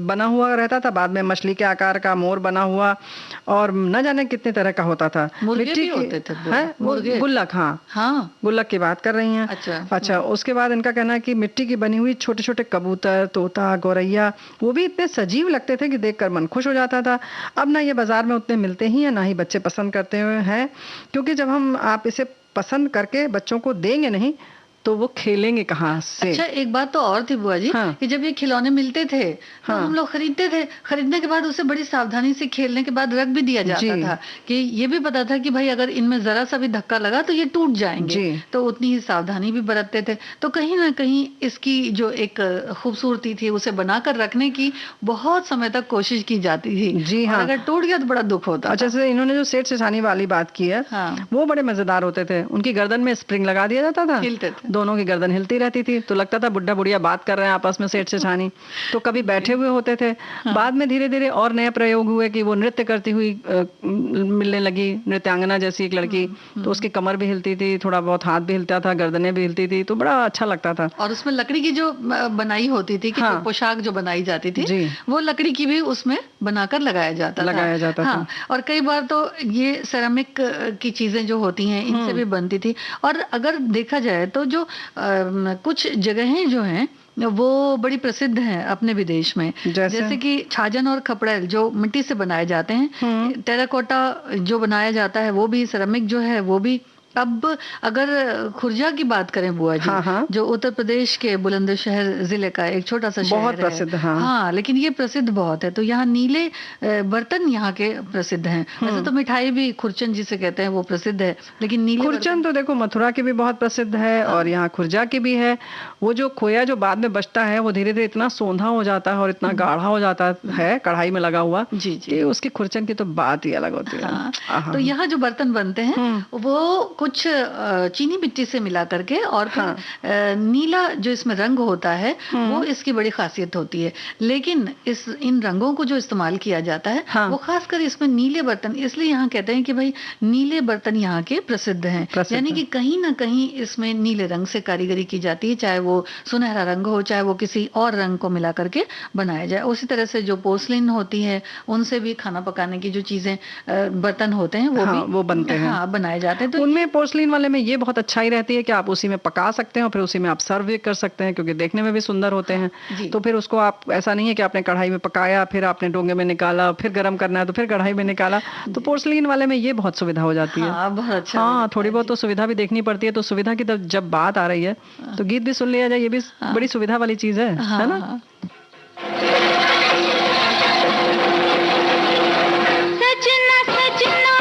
बना हुआ रहता था, बाद में मछली के आकार का मोर बना हुआ, और न जाने कितने तरह का होता था। मिट्टी होते थे गुल्लक। हाँ, गुल्लक की बात कर रही हैं। अच्छा, उसके बाद इनका कहना है कि मिट्टी की बनी हुई छोटे छोटे कबूतर, तोता, गौरैया, वो भी इतने सजीव लगते थे कि देखकर मन खुश हो जाता था। अब ना ये बाजार में उतने मिलते ही हैं, ना ही बच्चे पसंद करते हुए हैं, क्योंकि जब आप इसे पसंद करके बच्चों को देंगे नहीं तो वो खेलेंगे कहाँ से। अच्छा, एक बात तो और थी बुआ जी, कि जब ये खिलौने मिलते थे तो हम लोग खरीदते थे, खरीदने के बाद उसे बड़ी सावधानी से खेलने के बाद रख भी दिया जाता था, कि ये भी पता था कि भाई अगर इनमें जरा सा भी धक्का लगा तो ये टूट जाएंगे, तो उतनी ही सावधानी भी बरतते थे। तो कहीं ना कहीं इसकी जो एक खूबसूरती थी उसे बनाकर रखने की बहुत समय तक कोशिश की जाती थी। जी हाँ, अगर टूट गया तो बड़ा दुख होता। अच्छा, जैसे इन्होंने जो सेठ सेठानी वाली बात की है, वो बड़े मजेदार होते थे। उनकी गर्दन में स्प्रिंग लगा दिया जाता था, हिलते थे, दोनों की गर्दन हिलती रहती थी, तो लगता था बुढ़ा बुढ़िया बात कर रहे हैं आपस में, सेठ सेठानी। तो कभी बैठे हुए होते थे। बाद में धीरे धीरे और नए प्रयोग हुए कि वो नृत्य करती हुई मिलने लगी, नृत्यांगना जैसी एक लड़की, तो उसकी कमर भी हिलती थी, थोड़ा बहुत हाथ भी हिलता था, गर्दनें भी हिलती थी, तो बड़ा अच्छा लगता था। और उसमें लकड़ी की जो बनाई होती थी, पोशाक जो बनाई जाती थी, वो लकड़ी की भी उसमें बनाकर लगाया जाता था। और कई बार तो ये सेरामिक की चीजें जो होती हैं इनसे भी बनती थी। और अगर देखा जाए तो जो कुछ जगहें जो हैं वो बड़ी प्रसिद्ध हैं अपने विदेश में, जैसे कि छाजन और खपड़ेल जो मिट्टी से बनाए जाते हैं, टेराकोटा जो बनाया जाता है वो भी, सेरामिक जो है वो भी। अब अगर खुर्जा की बात करें बुआ जी, जो उत्तर प्रदेश के बुलंदशहर जिले का एक छोटा सा शहर बहुत प्रसिद्ध है। हाँ, लेकिन ये प्रसिद्ध बहुत है। तो यहाँ नीले बर्तन यहाँ के प्रसिद्ध हैं। वैसे तो मिठाई भी खुरचन जिसे कहते हैं वो प्रसिद्ध है, लेकिन नीले खुरचन तो देखो मथुरा की भी बहुत प्रसिद्ध है, और यहाँ खुर्जा की भी है। वो जो खोया जो बाद में बचता है वो धीरे धीरे इतना सोंधा हो जाता है और इतना गाढ़ा हो जाता है कढ़ाई में लगा हुआ, जी, उसकी खुरचन की तो बात ही अलग होती है। तो यहाँ जो बर्तन बनते हैं वो कुछ चीनी मिट्टी से मिला करके, और फिर नीला जो इसमें रंग होता है वो इसकी बड़ी खासियत होती है। लेकिन इन रंगों को जो इस्तेमाल किया जाता है वो खासकर इसमें नीले बर्तन, इसलिए यहाँ कहते हैं कि भाई नीले बर्तन यहाँ के प्रसिद्ध हैं। यानी कि कहीं ना कहीं इसमें नीले रंग से कारीगरी की जाती है, चाहे वो सुनहरा रंग हो, चाहे वो किसी और रंग को मिला करके बनाया जाए। उसी तरह से जो पोर्सलिन होती है उनसे भी खाना पकाने की जो चीजें बर्तन होते हैं वो बनते हैं, बनाए जाते हैं। तो उनमें पोर्सलिन वाले में ये बहुत अच्छाई रहती है कि आप उसी में पका सकते हैं और फिर उसी में आप सर्व भी कर सकते हैं, क्योंकि देखने में भी सुंदर होते हैं। तो फिर उसको आप ऐसा नहीं है कि आपने कढ़ाई में पकाया, फिर आपने डोंगे में निकाला, फिर गर्म करना है तो फिर कढ़ाई में निकाला। तो पोर्सलिन वाले में ये बहुत सुविधा हो जाती है। हाँ, थोड़ी बहुत तो सुविधा भी देखनी पड़ती है। तो सुविधा की जब बात आ रही है तो गीत भी सुन लिया जाए, ये भी बड़ी सुविधा वाली चीज है ना। सजना सजना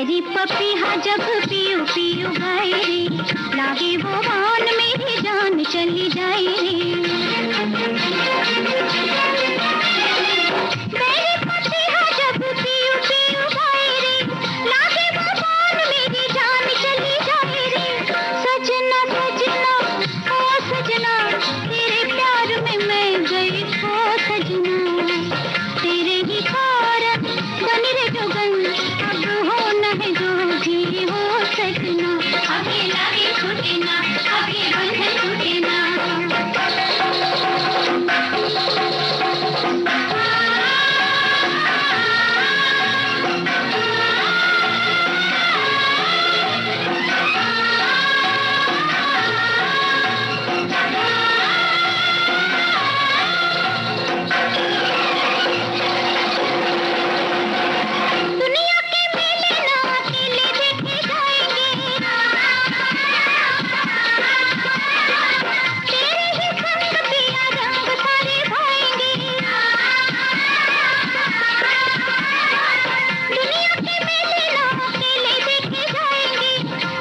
मेरी पपीहा जब पीऊ पीऊ गाए रे, लागे वो वान मेरी जान चली जाए रे। मेरी पपीहा जब पीऊ पीऊ गाए रे, लागे वो वान मेरी जान चली जाए रे। सजना सजना ओ सजना, तेरे प्यार में मैं गई खो सजना। तेरे ही कारण बनी रे जोगन, अब होना है जो भी हो सजना। अकेला ही छूटे ना, अभी बंधन छूटे ना। दुनिया के मेले ना अकेले देखे जाएंगे, तेरे ही संग पिया रंग सारे भाएंगे। दुनिया के मेले ना अकेले देखे जाएंगे,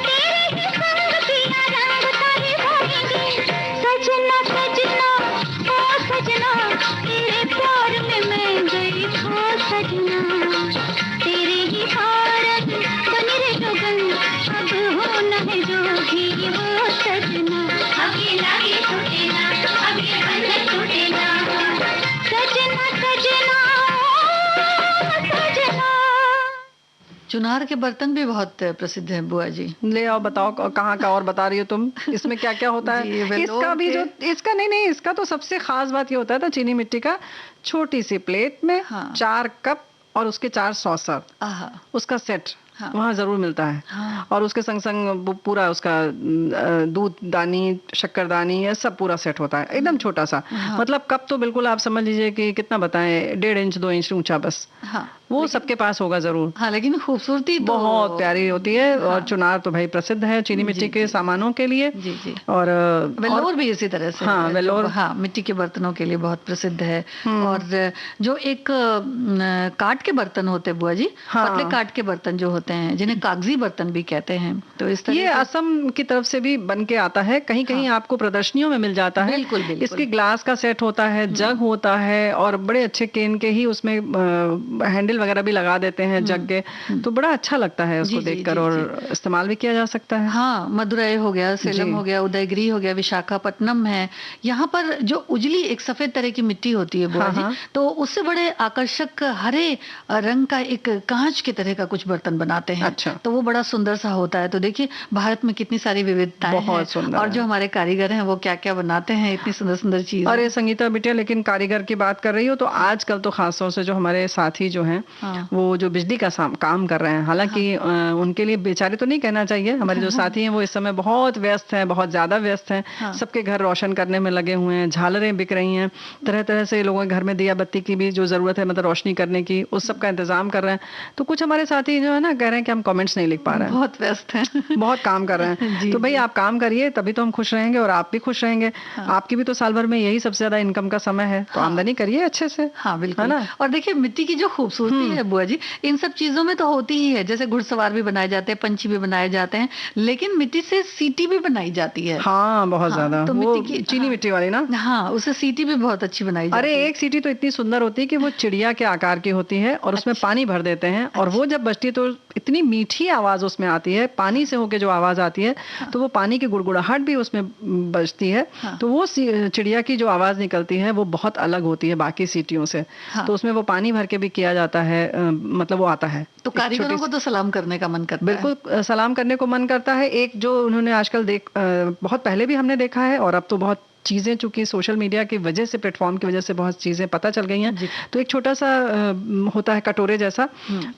तेरे ही संग पिया रंग सारे भाएंगे। सजना सजना ओ सजना, तेरे प्यार में मैं गई खो सजना। तेरे ही कारण बनी रे जोगन, अब होना है जो भी वो सजना। अकेला ही छूटे ना, अब ये बंधन टूटे ना। सजना सजना ओ सजना। चुनार के बर्तन भी बहुत प्रसिद्ध है बुआ जी। ले आओ, बताओ कहाँ का और बता रही हो तुम, इसमें क्या क्या होता जी, है? वेलोर इसका भी के- जो इसका नहीं, इसका तो सबसे खास बात ये होता है चीनी मिट्टी का, छोटी सी प्लेट में हाँ। 4 कप और उसके 4 सॉसर, आहा, उसका सेट हाँ। वहाँ जरूर मिलता है। हाँ। और उसके संग संग वो पूरा उसका दूध दानी, शक्करदानी, ये सब पूरा सेट होता है, एकदम छोटा सा। हाँ। मतलब कप तो बिल्कुल आप समझ लीजिए कि कितना बताएं, 1.5 इंच 2 इंच ऊंचा बस, हाँ वो सबके पास होगा जरूर। हाँ, लेकिन खूबसूरती तो बहुत प्यारी होती है। हाँ। और चुनार तो भाई प्रसिद्ध है चीनी मिट्टी के सामानों के लिए। जी जी। और वेल्लोर भी इसी तरह से हाँ, है, वेल्लोर। जो, हाँ, मिट्टी के बर्तनों के लिए बहुत प्रसिद्ध है। और जो एक काठ के बर्तन होते हैं बुआ जी, हाँ। पतले काठ के बर्तन जो होते हैं, जिन्हें कागजी बर्तन भी कहते हैं, तो इस तरह ये असम की तरफ से भी बन के आता है, कहीं कहीं आपको प्रदर्शनियों में मिल जाता है। बिल्कुल, बिल्कुल। इसकी ग्लास का सेट होता है, जग होता है, और बड़े अच्छे केन के ही उसमें हैंडल वगैरह भी लगा देते हैं जग के, तो बड़ा अच्छा लगता है उसको जी, जी, देखकर। जी, और इस्तेमाल भी किया जा सकता है। हाँ, मदुरई हो गया, सेलम जी। हो गया, उदयगिरी हो गया, विशाखापट्टनम है। यहाँ पर जो उजली एक सफेद तरह की मिट्टी होती है बुआ हाँ, जी, हाँ। तो उससे बड़े आकर्षक हरे रंग का एक कांच के तरह का कुछ बर्तन बनाते हैं। अच्छा। तो वो बड़ा सुंदर सा होता है। तो देखिए भारत में कितनी सारी विविधताएं बहुत हैं, सुंदर और है। जो हमारे कारीगर हैं वो क्या क्या बनाते हैं, इतनी सुंदर सुंदर चीजें। अरे संगीता बिटिया, लेकिन कारीगर की बात कर रही हो तो आजकल तो खासतौर से जो हमारे साथी जो हैं, हाँ। वो जो बिजली का काम कर रहे हैं, हालांकि उनके लिए बेचारे तो नहीं कहना चाहिए, हमारे जो साथी हैं वो इस समय बहुत व्यस्त हैं, बहुत ज्यादा व्यस्त हैं। हाँ। सबके घर रोशन करने में लगे हुए हैं, झालरें बिक रही हैं, तरह तरह से लोगों के घर में दिया बत्ती की भी जो जरूरत है, मतलब रोशनी करने की, उस सब का इंतजाम कर रहे हैं। तो कुछ हमारे साथी जो है ना, कह रहे हैं कि हम कमेंट्स नहीं लिख पा रहे हैं, बहुत व्यस्त हैं। बहुत काम कर रहे हैं। जी, तो भाई जी। आप काम करिए, तभी तो हम खुश रहेंगे और आप भी खुश रहेंगे। आपकी भी तो साल भर में यही सबसे ज्यादा इनकम का समय है, तो आमदनी करिए अच्छे से। हाँ बिल्कुल। है ना? और देखिए मिट्टी की जो खूबसूरती है बुआ जी, इन सब चीजों में तो होती ही है। जैसे घुड़सवार भी बनाए जाते हैं, पंछी भी बनाए जाते हैं, लेकिन मिट्टी से सीटी भी बनाई जाती है। हाँ, बहुत हाँ, ज्यादा। तो वो मिट्टी की चीनी मिट्टी वाली ना। हाँ, उससे सीटी भी बहुत अच्छी बनाई जाती अरे है। एक सीटी तो इतनी सुंदर होती है कि वो चिड़िया के आकार की होती है, और उसमें पानी भर देते हैं, और वो जब बजती है तो इतनी मीठी आवाज उसमें आती है, पानी से होके जो आवाज आती है, तो वो पानी की गुड़गुड़ाहट भी उसमें बजती है। तो वो चिड़िया की जो आवाज निकलती है वो बहुत अलग होती है बाकी सीटियों से। हाँ। तो उसमें वो पानी भर के भी किया जाता है, मतलब वो आता है। तो एक कारीगरों छोटी को तो सलाम करने का मन करता है। बिल्कुल सलाम करने को मन करता है। एक जो उन्होंने आजकल बहुत पहले भी हमने देखा है, और अब तो बहुत चीजें चूंकि सोशल मीडिया की वजह से, प्लेटफॉर्म की वजह से बहुत चीजें पता चल गई हैं। तो एक छोटा सा होता है कटोरे जैसा,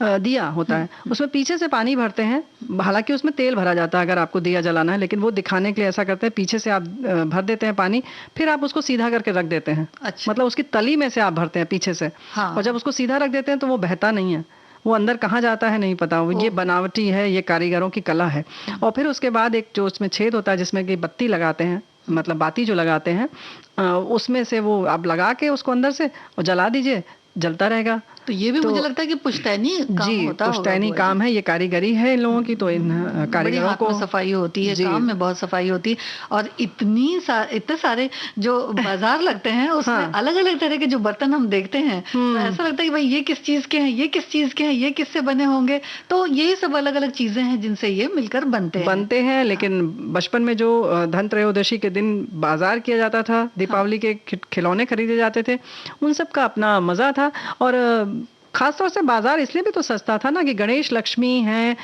दिया होता है, उसमें पीछे से पानी भरते हैं, हालांकि उसमें तेल भरा जाता है अगर आपको दिया जलाना है, लेकिन वो दिखाने के लिए ऐसा करते हैं, पीछे से आप भर देते हैं पानी, फिर आप उसको सीधा करके रख देते हैं। अच्छा। मतलब उसकी तली में से आप भरते हैं पीछे से। हाँ। और जब उसको सीधा रख देते हैं तो वो बहता नहीं है, वो अंदर कहाँ जाता है नहीं पता। ये बनावटी है, ये कारीगरों की कला है। और फिर उसके बाद एक जो उसमें छेद होता है जिसमें कि बत्ती लगाते हैं, मतलब बाती जो लगाते हैं, उसमें से वो आप लगा के उसको अंदर से और जला दीजिए, जलता रहेगा। तो ये भी मुझे लगता है कि पुश्तैनी काम जी, होता पुश्तैनी काम है, ये कारीगरी है इन लोगों की। तो इन कारीगरों को सफाई होती है, काम में बहुत सफाई होती है। और इतने सारे जो बाजार लगते हैं उसमें अलग अलग तरह के जो बर्तन हम देखते हैं, तो ऐसा लगता है कि भाई ये किस चीज के हैं, ये किस चीज के हैं, ये किससे बने होंगे। तो यही सब अलग अलग चीजें हैं जिनसे ये मिलकर बनते हैं। लेकिन बचपन में जो धनत्रयोदशी के दिन बाजार किया जाता था, दीपावली के खिलौने खरीदे जाते थे, उन सब का अपना मजा था। और खासतौर से बाजार इसलिए भी तो सस्ता था ना कि गणेश लक्ष्मी हैं,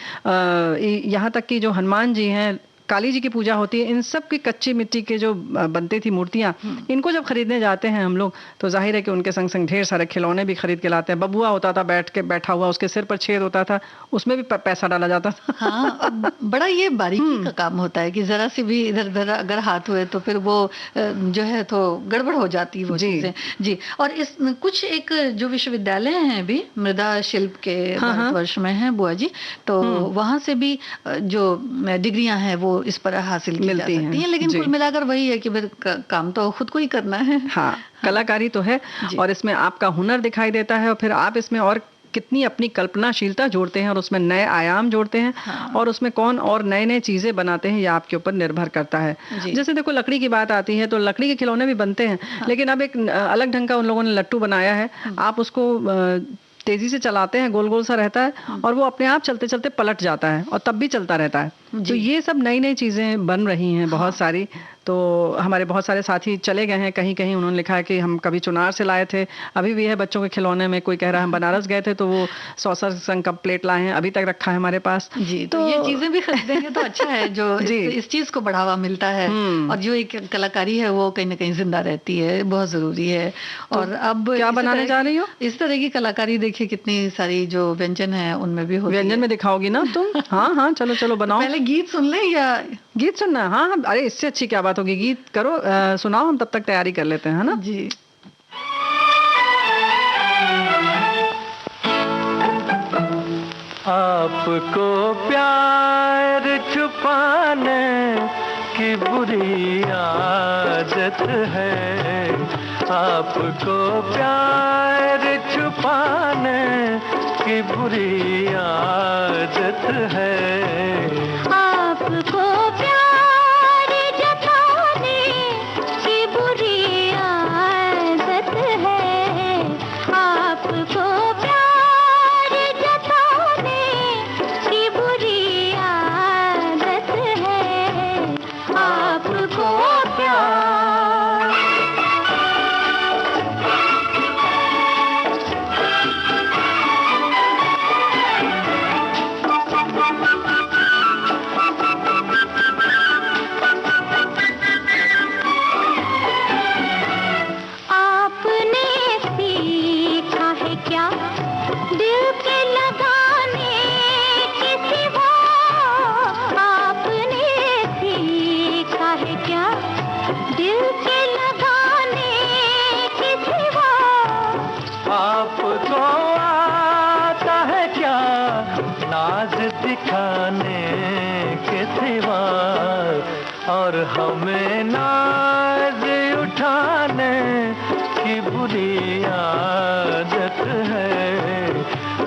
यहाँ तक कि जो हनुमान जी हैं, काली जी की पूजा होती है, इन सब की कच्ची मिट्टी के जो बनती थी मूर्तियां, इनको जब खरीदने जाते हैं हम लोग, तो जाहिर है कि उनके संग संग ढेर सारे खिलौने भी खरीद के लाते हैं। बबुआ होता था बैठा हुआ, उसके सिर पर छेद होता था, उसमें भी पैसा डाला जाता था। हाँ, बड़ा ये बारीकी का काम होता है कि जरा सी भी इधर उधर अगर हाथ हुए तो फिर वो जो है तो गड़बड़ हो जाती है वो चीजें। जी। और इस कुछ एक जो विश्वविद्यालय हैं भी मृदा शिल्प के भारतवर्ष में है बुआ जी, तो वहां से भी जो डिग्रियां हैं वो इस पर हासिल की जा सकती हैं। लेकिन कुल मिलाकर वही है कि फिर काम तो खुद को ही करना है। हाँ, कलाकारी तो है और इसमें आपका हुनर दिखाई देता है, और फिर आप इसमें और कितनी अपनी कल्पनाशीलता जोड़ते हैं और उसमें नए आयाम जोड़ते हैं। और उसमें कौन और नए नए चीजें बनाते हैं, ये आपके ऊपर निर्भर करता है। जैसे देखो लकड़ी की बात आती है तो लकड़ी के खिलौने भी बनते हैं, लेकिन अब एक अलग ढंग का उन लोगों ने लट्टू बनाया है। आप उसको तेजी से चलाते हैं, गोल गोल सा रहता है और वो अपने आप चलते चलते पलट जाता है और तब भी चलता रहता है। तो ये सब नई नई चीजें बन रही हैं बहुत सारी। तो हमारे बहुत सारे साथी चले गए हैं कहीं कहीं, उन्होंने लिखा है कि हम कभी चुनार से लाए थे, अभी भी है बच्चों के खिलौने में। कोई कह रहा है हम बनारस गए थे तो वो 100 संग का प्लेट लाए हैं, अभी तक रखा है हमारे पास। जी, तो ये चीजें भी खरीदेंगे तो अच्छा है, जो इस चीज को बढ़ावा मिलता है और जो एक कलाकारी है वो कहीं ना कहीं जिंदा रहती है, बहुत जरूरी है। और अब क्या बनाने जा रही हो? इस तरह की कलाकारी देखिए कितनी सारी जो व्यंजन है उनमें भी होती है। व्यंजन में दिखाओगी ना तुम? हाँ हाँ, चलो चलो बनाओ। पहले गीत सुन लें या गीत सुनना? हाँ हाँ, अरे इससे अच्छी क्या बात होगी, गीत करो, सुनाओ, हम तब तक तैयारी कर लेते हैं, है ना? जी। आपको प्यार छुपाने की बुरी आदत है, आपको प्यार छुपाने की बुरी आदत है, आपको प्यार जताने की बुरी आदत है, आपको प्यार जताने की बुरी आदत है, आपको प्यार दिखाने के सिवा, और हमें नाज उठाने की बुरी आदत है,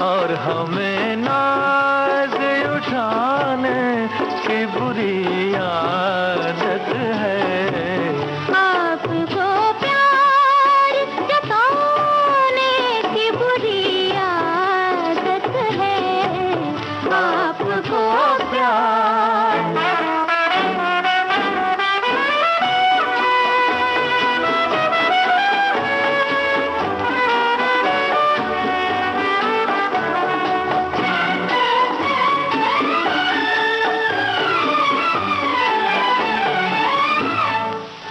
और हमें नाज उठाने की बुरी आदत है, आपको प्यार जताने की बुरी आदत है, आपको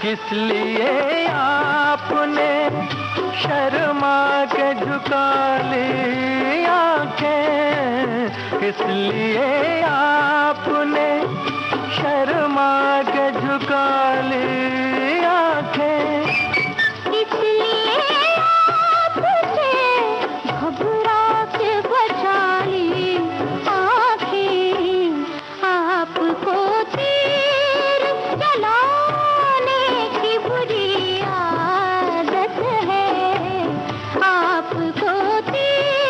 किस लिए आपने शर्मा के झुका ली आंखें, किस लिए आपने शर्मा के झुका ली आंखें, इसलिए आपसे घबरा के बचा ली आंखें, आपको तीर चलाने की बुरी आदत है, आपको तीर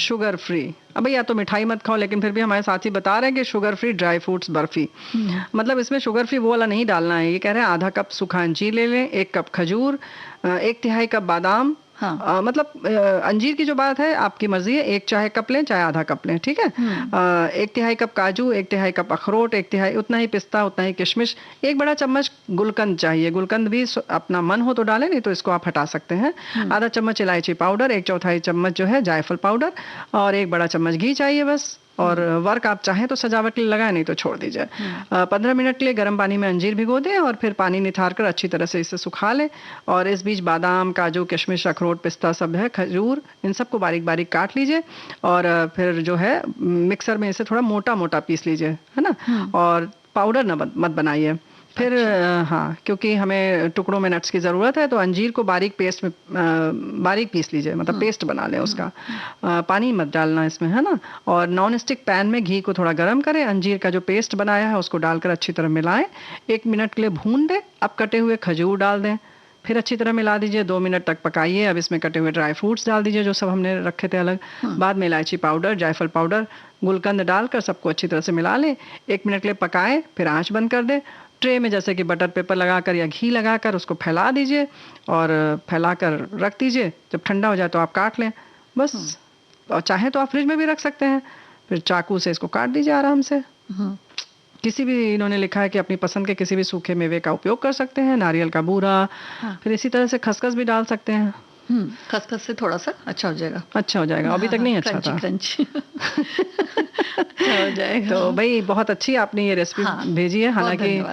शुगर फ्री। अब या तो मिठाई मत खाओ, लेकिन फिर भी हमारे साथी बता रहे हैं कि sugar free dry fruits barfi. मतलब इसमें शुगर फ्री वो वाला नहीं डालना है। ये कह रहे हैं आधा कप सूखा अंजीर ले लें, 1 कप खजूर, 1/3 कप बादाम। हाँ। मतलब अंजीर की जो बात है आपकी मर्जी है, 1 चाहे कप लें चाहे आधा कप लें, ठीक है। 1/3 कप काजू, 1/3 कप अखरोट, 1/3 उतना ही पिस्ता, उतना ही किशमिश, 1 बड़ा चम्मच गुलकंद चाहिए। गुलकंद भी अपना मन हो तो डालें, नहीं तो इसको आप हटा सकते हैं। आधा चम्मच इलायची पाउडर, 1/4 चम्मच जो है जायफल पाउडर, और 1 बड़ा चम्मच घी चाहिए बस। और वर्क आप चाहें तो सजावट के लिए लगाएं, नहीं तो छोड़ दीजिए। 15 मिनट के लिए गर्म पानी में अंजीर भिगो दें और फिर पानी निथार कर अच्छी तरह से इसे सुखा लें। और इस बीच बादाम, काजू, किशमिश, अखरोट, पिस्ता सब है, खजूर, इन सबको बारीक बारीक काट लीजिए और फिर जो है मिक्सर में इसे थोड़ा मोटा मोटा पीस लीजिए, है ना। और पाउडर न मत बनाइए फिर। हाँ, क्योंकि हमें टुकड़ों में नट्स की ज़रूरत है, तो अंजीर को बारीक पेस्ट में बारीक पीस लीजिए, मतलब पेस्ट बना लें उसका। पानी मत डालना इसमें, है ना। और नॉन स्टिक पैन में घी को थोड़ा गर्म करें, अंजीर का जो पेस्ट बनाया है उसको डालकर अच्छी तरह मिलाएं, 1 मिनट के लिए भून दें। अब कटे हुए खजूर डाल दें, फिर अच्छी तरह मिला दीजिए, 2 मिनट तक पकाइए। अब इसमें कटे हुए ड्राई फ्रूट्स डाल दीजिए जो सब हमने रखे थे अलग। बाद में इलायची पाउडर, जायफल पाउडर, गुलकंद डालकर सबको अच्छी तरह से मिला लें, 1 मिनट के लिए पकाएं, फिर आंच बंद कर दें। ट्रे में जैसे कि बटर पेपर लगाकर या घी लगाकर उसको फैला दीजिए और फैलाकर रख दीजिए। जब ठंडा हो जाए तो आप काट लें बस। और चाहे तो आप फ्रिज में भी रख सकते हैं। फिर चाकू से इसको काट दीजिए आराम से। किसी भी, इन्होंने लिखा है कि अपनी पसंद के किसी भी सूखे मेवे का उपयोग कर सकते हैं, नारियल का बूरा। फिर इसी तरह से खसखस भी डाल सकते हैं। खसखस से थोड़ा सा अच्छा हो जाएगा। अच्छा हो जाएगा, अभी तक नहीं अच्छा था। क्रंची हो जाएगा। तो भाई बहुत अच्छी आपने ये रेसिपी भेजी है। हालांकि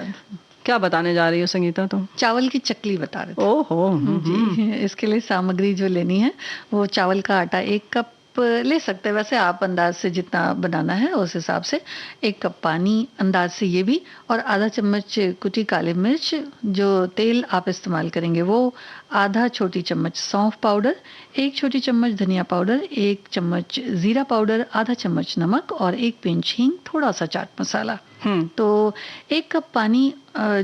क्या बताने जा रही हो संगीता तुम? चावल की चकली बता रहे थे। ओहो। जी, इसके लिए सामग्री जो लेनी है वो चावल का आटा 1 कप ले सकते हैं, वैसे आप अंदाज से जितना बनाना है उस हिसाब से। 1 कप पानी अंदाज से ये भी, और आधा चम्मच कुटी काली मिर्च। जो तेल आप इस्तेमाल करेंगे वो आधा छोटी चम्मच सौंफ पाउडर, 1 छोटी चम्मच धनिया पाउडर, 1 चम्मच जीरा पाउडर, आधा चम्मच नमक और 1 पिंच हींग, थोड़ा सा चाट मसाला। तो 1 कप पानी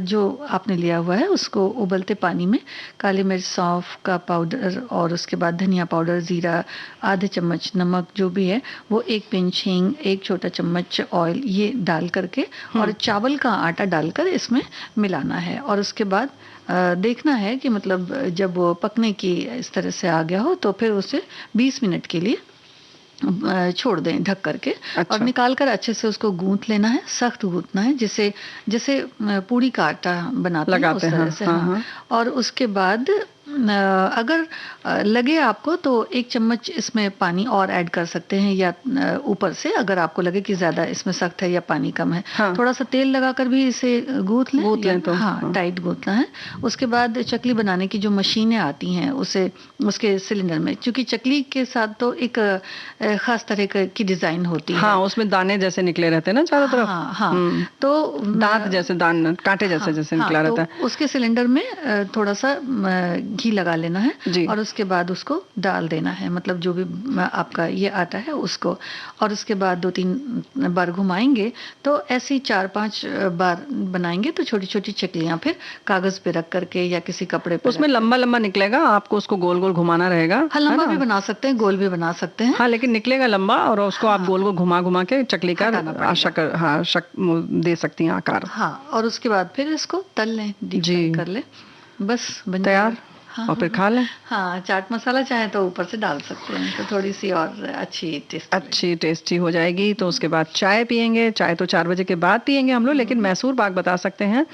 जो आपने लिया हुआ है उसको उबलते पानी में काली मिर्च, सौंफ का पाउडर और उसके बाद धनिया पाउडर, जीरा, आधे चम्मच नमक जो भी है वो, 1 पिंच हींग, 1 छोटा चम्मच ऑयल, ये डाल करके और चावल का आटा डालकर इसमें मिलाना है। और उसके बाद देखना है कि मतलब जब वो पकने की इस तरह से आ गया हो तो फिर उसे 20 मिनट के लिए छोड़ दें ढक करके। अच्छा। और निकाल कर अच्छे से उसको गूंथ लेना है, सख्त गूंथना है, जैसे पूड़ी का आटा बनाते हैं उस तरह से। हाँ। और उसके बाद अगर लगे आपको तो 1 चम्मच इसमें पानी और ऐड कर सकते हैं, या ऊपर से अगर आपको लगे कि ज्यादा इसमें सख्त है या पानी कम है। हाँ। थोड़ा सा तेल लगाकर भी इसे गूंथ लें तो हाँ, टाइट गूंथना है। उसके बाद चकली बनाने की जो मशीनें आती हैं उसे उसके सिलेंडर में, क्योंकि चकली के साथ तो एक खास तरह की डिजाइन होती है। हाँ, उसमें दाने जैसे निकले रहते हैं ना चारों तरफ। हाँ, तो दांत जैसे, दान कांटे जैसे निकला रहता है। उसके सिलेंडर में थोड़ा सा घी लगा लेना है और उसके बाद उसको डाल देना है, मतलब जो भी आपका ये आटा है उसको। और उसके बाद 2-3 बार घुमाएंगे तो ऐसे ही 4-5 बार बनाएंगे तो छोटी छोटी चकलियां फिर कागज पे रख करके या किसी कपड़े पे, उसमें लंबा लंबा निकलेगा, आपको उसको गोल गोल घुमाना रहेगा। हाँ, लंबा भी बना सकते हैं, गोल भी बना सकते हैं। हाँ, लेकिन निकलेगा लंबा और उसको आप गोल गोल घुमा घुमा के चकली का दे सकती हैं आकार। हाँ, और उसके बाद फिर इसको तल लें, डीप फ्राई कर लें, बस बन तैयार। और फिर खा लें। हाँ, चाट मसाला चाहे तो ऊपर से डाल सकते हैं तो थोड़ी सी और अच्छी टेस्टी हो जाएगी। तो उसके बाद चाय पियेंगे। चाय तो 4 बजे के बाद पियेंगे हम लोग, लेकिन मैसूर पाक बता सकते हैं।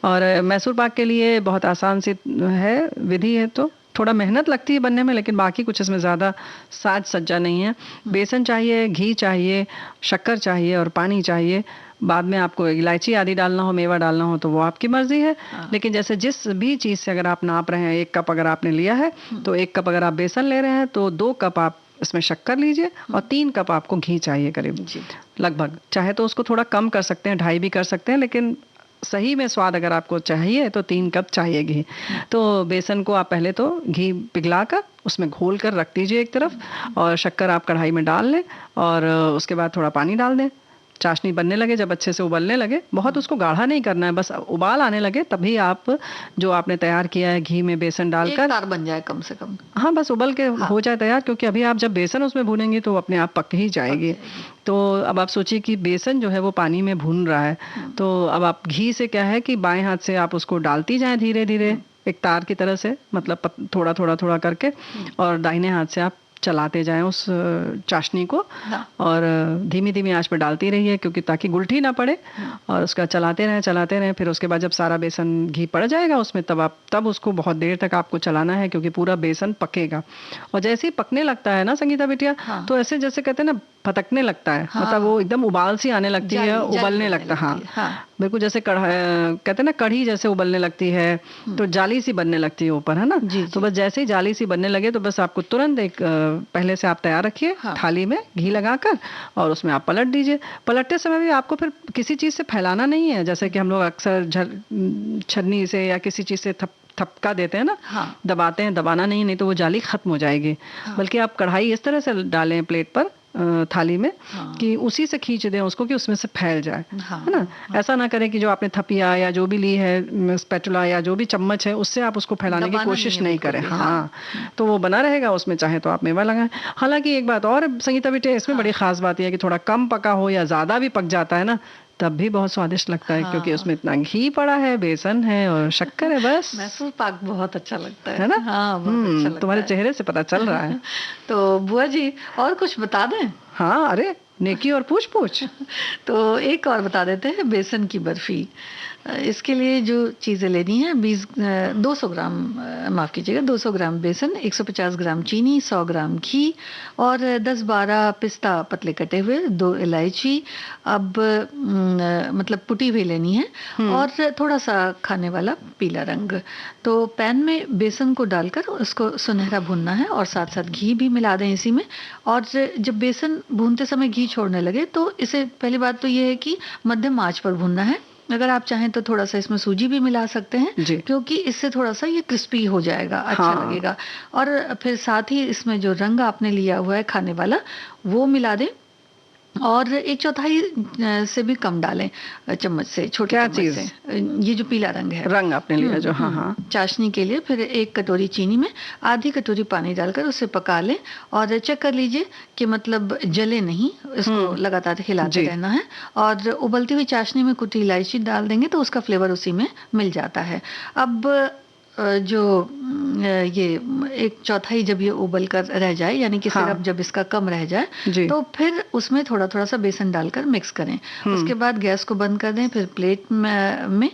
और मैसूर पाक के लिए बहुत आसान सी है, विधि है, तो थोड़ा मेहनत लगती है बनने में, लेकिन बाकी कुछ इसमें ज़्यादा साज सज्जा नहीं है। बेसन चाहिए, घी चाहिए, शक्कर चाहिए और पानी चाहिए। बाद में आपको इलायची आदि डालना हो, मेवा डालना हो तो वो आपकी मर्जी है। लेकिन जैसे जिस भी चीज़ से अगर आप नाप रहे हैं, 1 कप अगर आपने लिया है तो 1 कप अगर आप बेसन ले रहे हैं तो 2 कप आप इसमें शक्कर लीजिए और 3 कप आपको घी चाहिए करीब लगभग। चाहे तो उसको थोड़ा कम कर सकते हैं, 2.5 भी कर सकते हैं, लेकिन सही में स्वाद अगर आपको चाहिए तो 3 कप चाहिए घी। तो बेसन को आप पहले तो घी पिघला कर उसमें घोल कर रख दीजिए एक तरफ, और शक्कर आप कढ़ाई में डाल लें और उसके बाद थोड़ा पानी डाल दें। चाशनी बनने लगे, जब अच्छे से उबलने लगे, बहुत उसको गाढ़ा नहीं करना है, बस उबाल आने लगे तभी आप जो आपने तैयार किया है घी में बेसन डालकर, एक तार बन जाए कम से कम। हाँ बस उबल के हो जाए तैयार, क्योंकि अभी आप जब बेसन उसमें भूनेंगे तो अपने आप पक ही जाएगी। तो अब आप सोचिए कि बेसन जो है वो पानी में भून रहा है, तो अब आप घी से क्या है कि बाएं हाथ से आप उसको डालती जाएं धीरे धीरे एक तार की तरह से, मतलब थोड़ा थोड़ा थोड़ा करके, और दाहिने हाथ से आप चलाते जाएं उस चाशनी को, और धीमी धीमी आंच पर डालती रहिए, क्योंकि ताकि गुलठी ना पड़े, और उसका चलाते रहें। फिर उसके बाद जब सारा बेसन घी पड़ जाएगा उसमें, तब उसको बहुत देर तक आपको चलाना है, क्योंकि पूरा बेसन पकेगा। और जैसे ही पकने लगता है ना संगीता बिटिया, तो ऐसे जैसे कहते हैं ना फटकने लगता है, मतलब वो एकदम उबाल सी आने लगती है, उबलने लगता है। हाँ बिल्कुल, जैसे कहते हैं ना कढ़ी जैसे उबलने लगती है, तो जाली सी बनने लगती है ऊपर, है ना। तो बस जैसे ही जाली सी बनने लगे तो बस आपको तुरंत एक पहले से आप तैयार रखिए थाली में घी लगाकर, और उसमें आप पलट दीजिए। पलटते समय भी आपको फिर किसी चीज़ से फैलाना नहीं है, जैसे कि हम लोग अक्सर छन्नी से या किसी चीज़ से थपका देते हैं ना, दबाते हैं, दबाना नहीं तो वो जाली खत्म हो जाएगी। बल्कि आप कढ़ाई इस तरह से डालें प्लेट पर, थाली में, कि उसी से खींच दें उसको, कि उसमें से फैल जाए, है ना। ऐसा ना करें कि जो आपने थपिया या जो भी ली है स्पैटुला या जो भी चम्मच है उससे आप उसको फैलाने की कोशिश नहीं करें। हाँ तो वो बना रहेगा उसमें, चाहे तो आप मेवा लगाएं। हालांकि एक बात और संगीता बेटे, इसमें बड़ी खास बात यह है कि थोड़ा कम पका हो या ज्यादा भी पक जाता है ना, तब भी बहुत स्वादिष्ट लगता है, क्योंकि उसमें इतना घी पड़ा है, बेसन है और शक्कर है, बस मैसूर पाक बहुत अच्छा लगता है ना। हाँ, बहुत अच्छा लगता तुम्हारे है। चेहरे से पता चल रहा है। तो बुआ जी और कुछ बता दें? हाँ, अरे नेकी और पूछ पूछ। तो एक और बता देते हैं, बेसन की बर्फी। इसके लिए जो चीज़ें लेनी है, 200 ग्राम, माफ़ कीजिएगा, 200 ग्राम बेसन, 150 ग्राम चीनी, 100 ग्राम घी, और 10-12 पिस्ता पतले कटे हुए, 2 इलायची, अब मतलब पुटी हुई लेनी है, और थोड़ा सा खाने वाला पीला रंग। तो पैन में बेसन को डालकर उसको सुनहरा भूनना है, और साथ साथ घी भी मिला दें इसी में। और जब बेसन भूनते समय घी छोड़ने लगे तो इसे, पहली बात तो ये है कि मध्यम आंच पर भूनना है। अगर आप चाहें तो थोड़ा सा इसमें सूजी भी मिला सकते हैं, क्योंकि इससे थोड़ा सा ये क्रिस्पी हो जाएगा, अच्छा लगेगा। और फिर साथ ही इसमें जो रंग आपने लिया हुआ है खाने वाला, वो मिला दें, और 1/4 से भी कम डालें चम्मच से, छोटे चम्मच से, ये जो पीला रंग है, रंग आपने लिया जो, हाँ चाशनी के लिए। फिर 1 कटोरी चीनी में आधी कटोरी पानी डालकर उसे पका लें, और चेक कर लीजिए कि मतलब जले नहीं, इसको लगातार हिलाते रहना है। और उबलती हुई चाशनी में कुटी इलायची डाल देंगे तो उसका फ्लेवर उसी में मिल जाता है। अब जो ये 1/4 जब ये उबल कर रह जाए, यानी कि सिरप जब इसका कम रह जाए, तो फिर उसमें थोड़ा थोड़ा सा बेसन डालकर मिक्स करें। उसके बाद गैस को बंद कर दें। फिर प्लेट में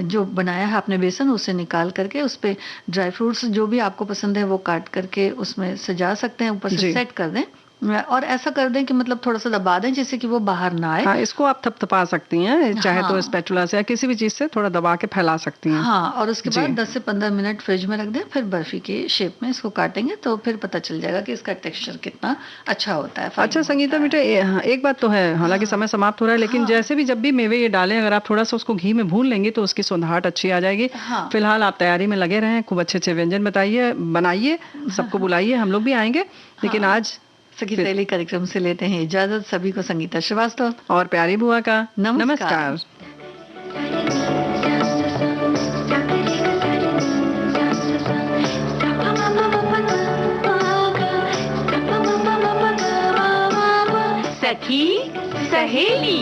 जो बनाया है आपने बेसन, उसे निकाल करके उस पर ड्राई फ्रूट्स जो भी आपको पसंद है वो काट करके उसमें सजा सकते हैं, ऊपर से सेट कर दें। और ऐसा कर दें कि मतलब थोड़ा सा दबा दें जिससे कि वो बाहर ना आए। हाँ, इसको आप थपथपा सकती हैं, चाहे तो स्पैटुला से या किसी भी चीज से थोड़ा दबा के फैला सकती हैं। हाँ, और उसके बाद 10 से 15 मिनट फ्रिज में रख दें। फिर बर्फी के शेप में इसको काटेंगे तो फिर पता चल जाएगा कि इसका टेक्सचर कितना अच्छा होता है। अच्छा संगीता बेटे, एक बात तो है, हालांकि समय समाप्त हो रहा है, लेकिन जैसे भी जब भी मेवे ये डालें, अगर आप थोड़ा सा उसको घी में भून लेंगे तो उसकी सौंधाहट अच्छी आ जाएगी। फिलहाल आप तैयारी में लगे रहें, खूब अच्छे अच्छे व्यंजन बनाइए, सबको बुलाइए, हम लोग भी आएंगे। लेकिन आज संगीत कार्यक्रम से लेते हैं इजाजत। सभी को संगीता श्रीवास्तव और प्यारी बुआ का नमस्कार। सखी सहेली।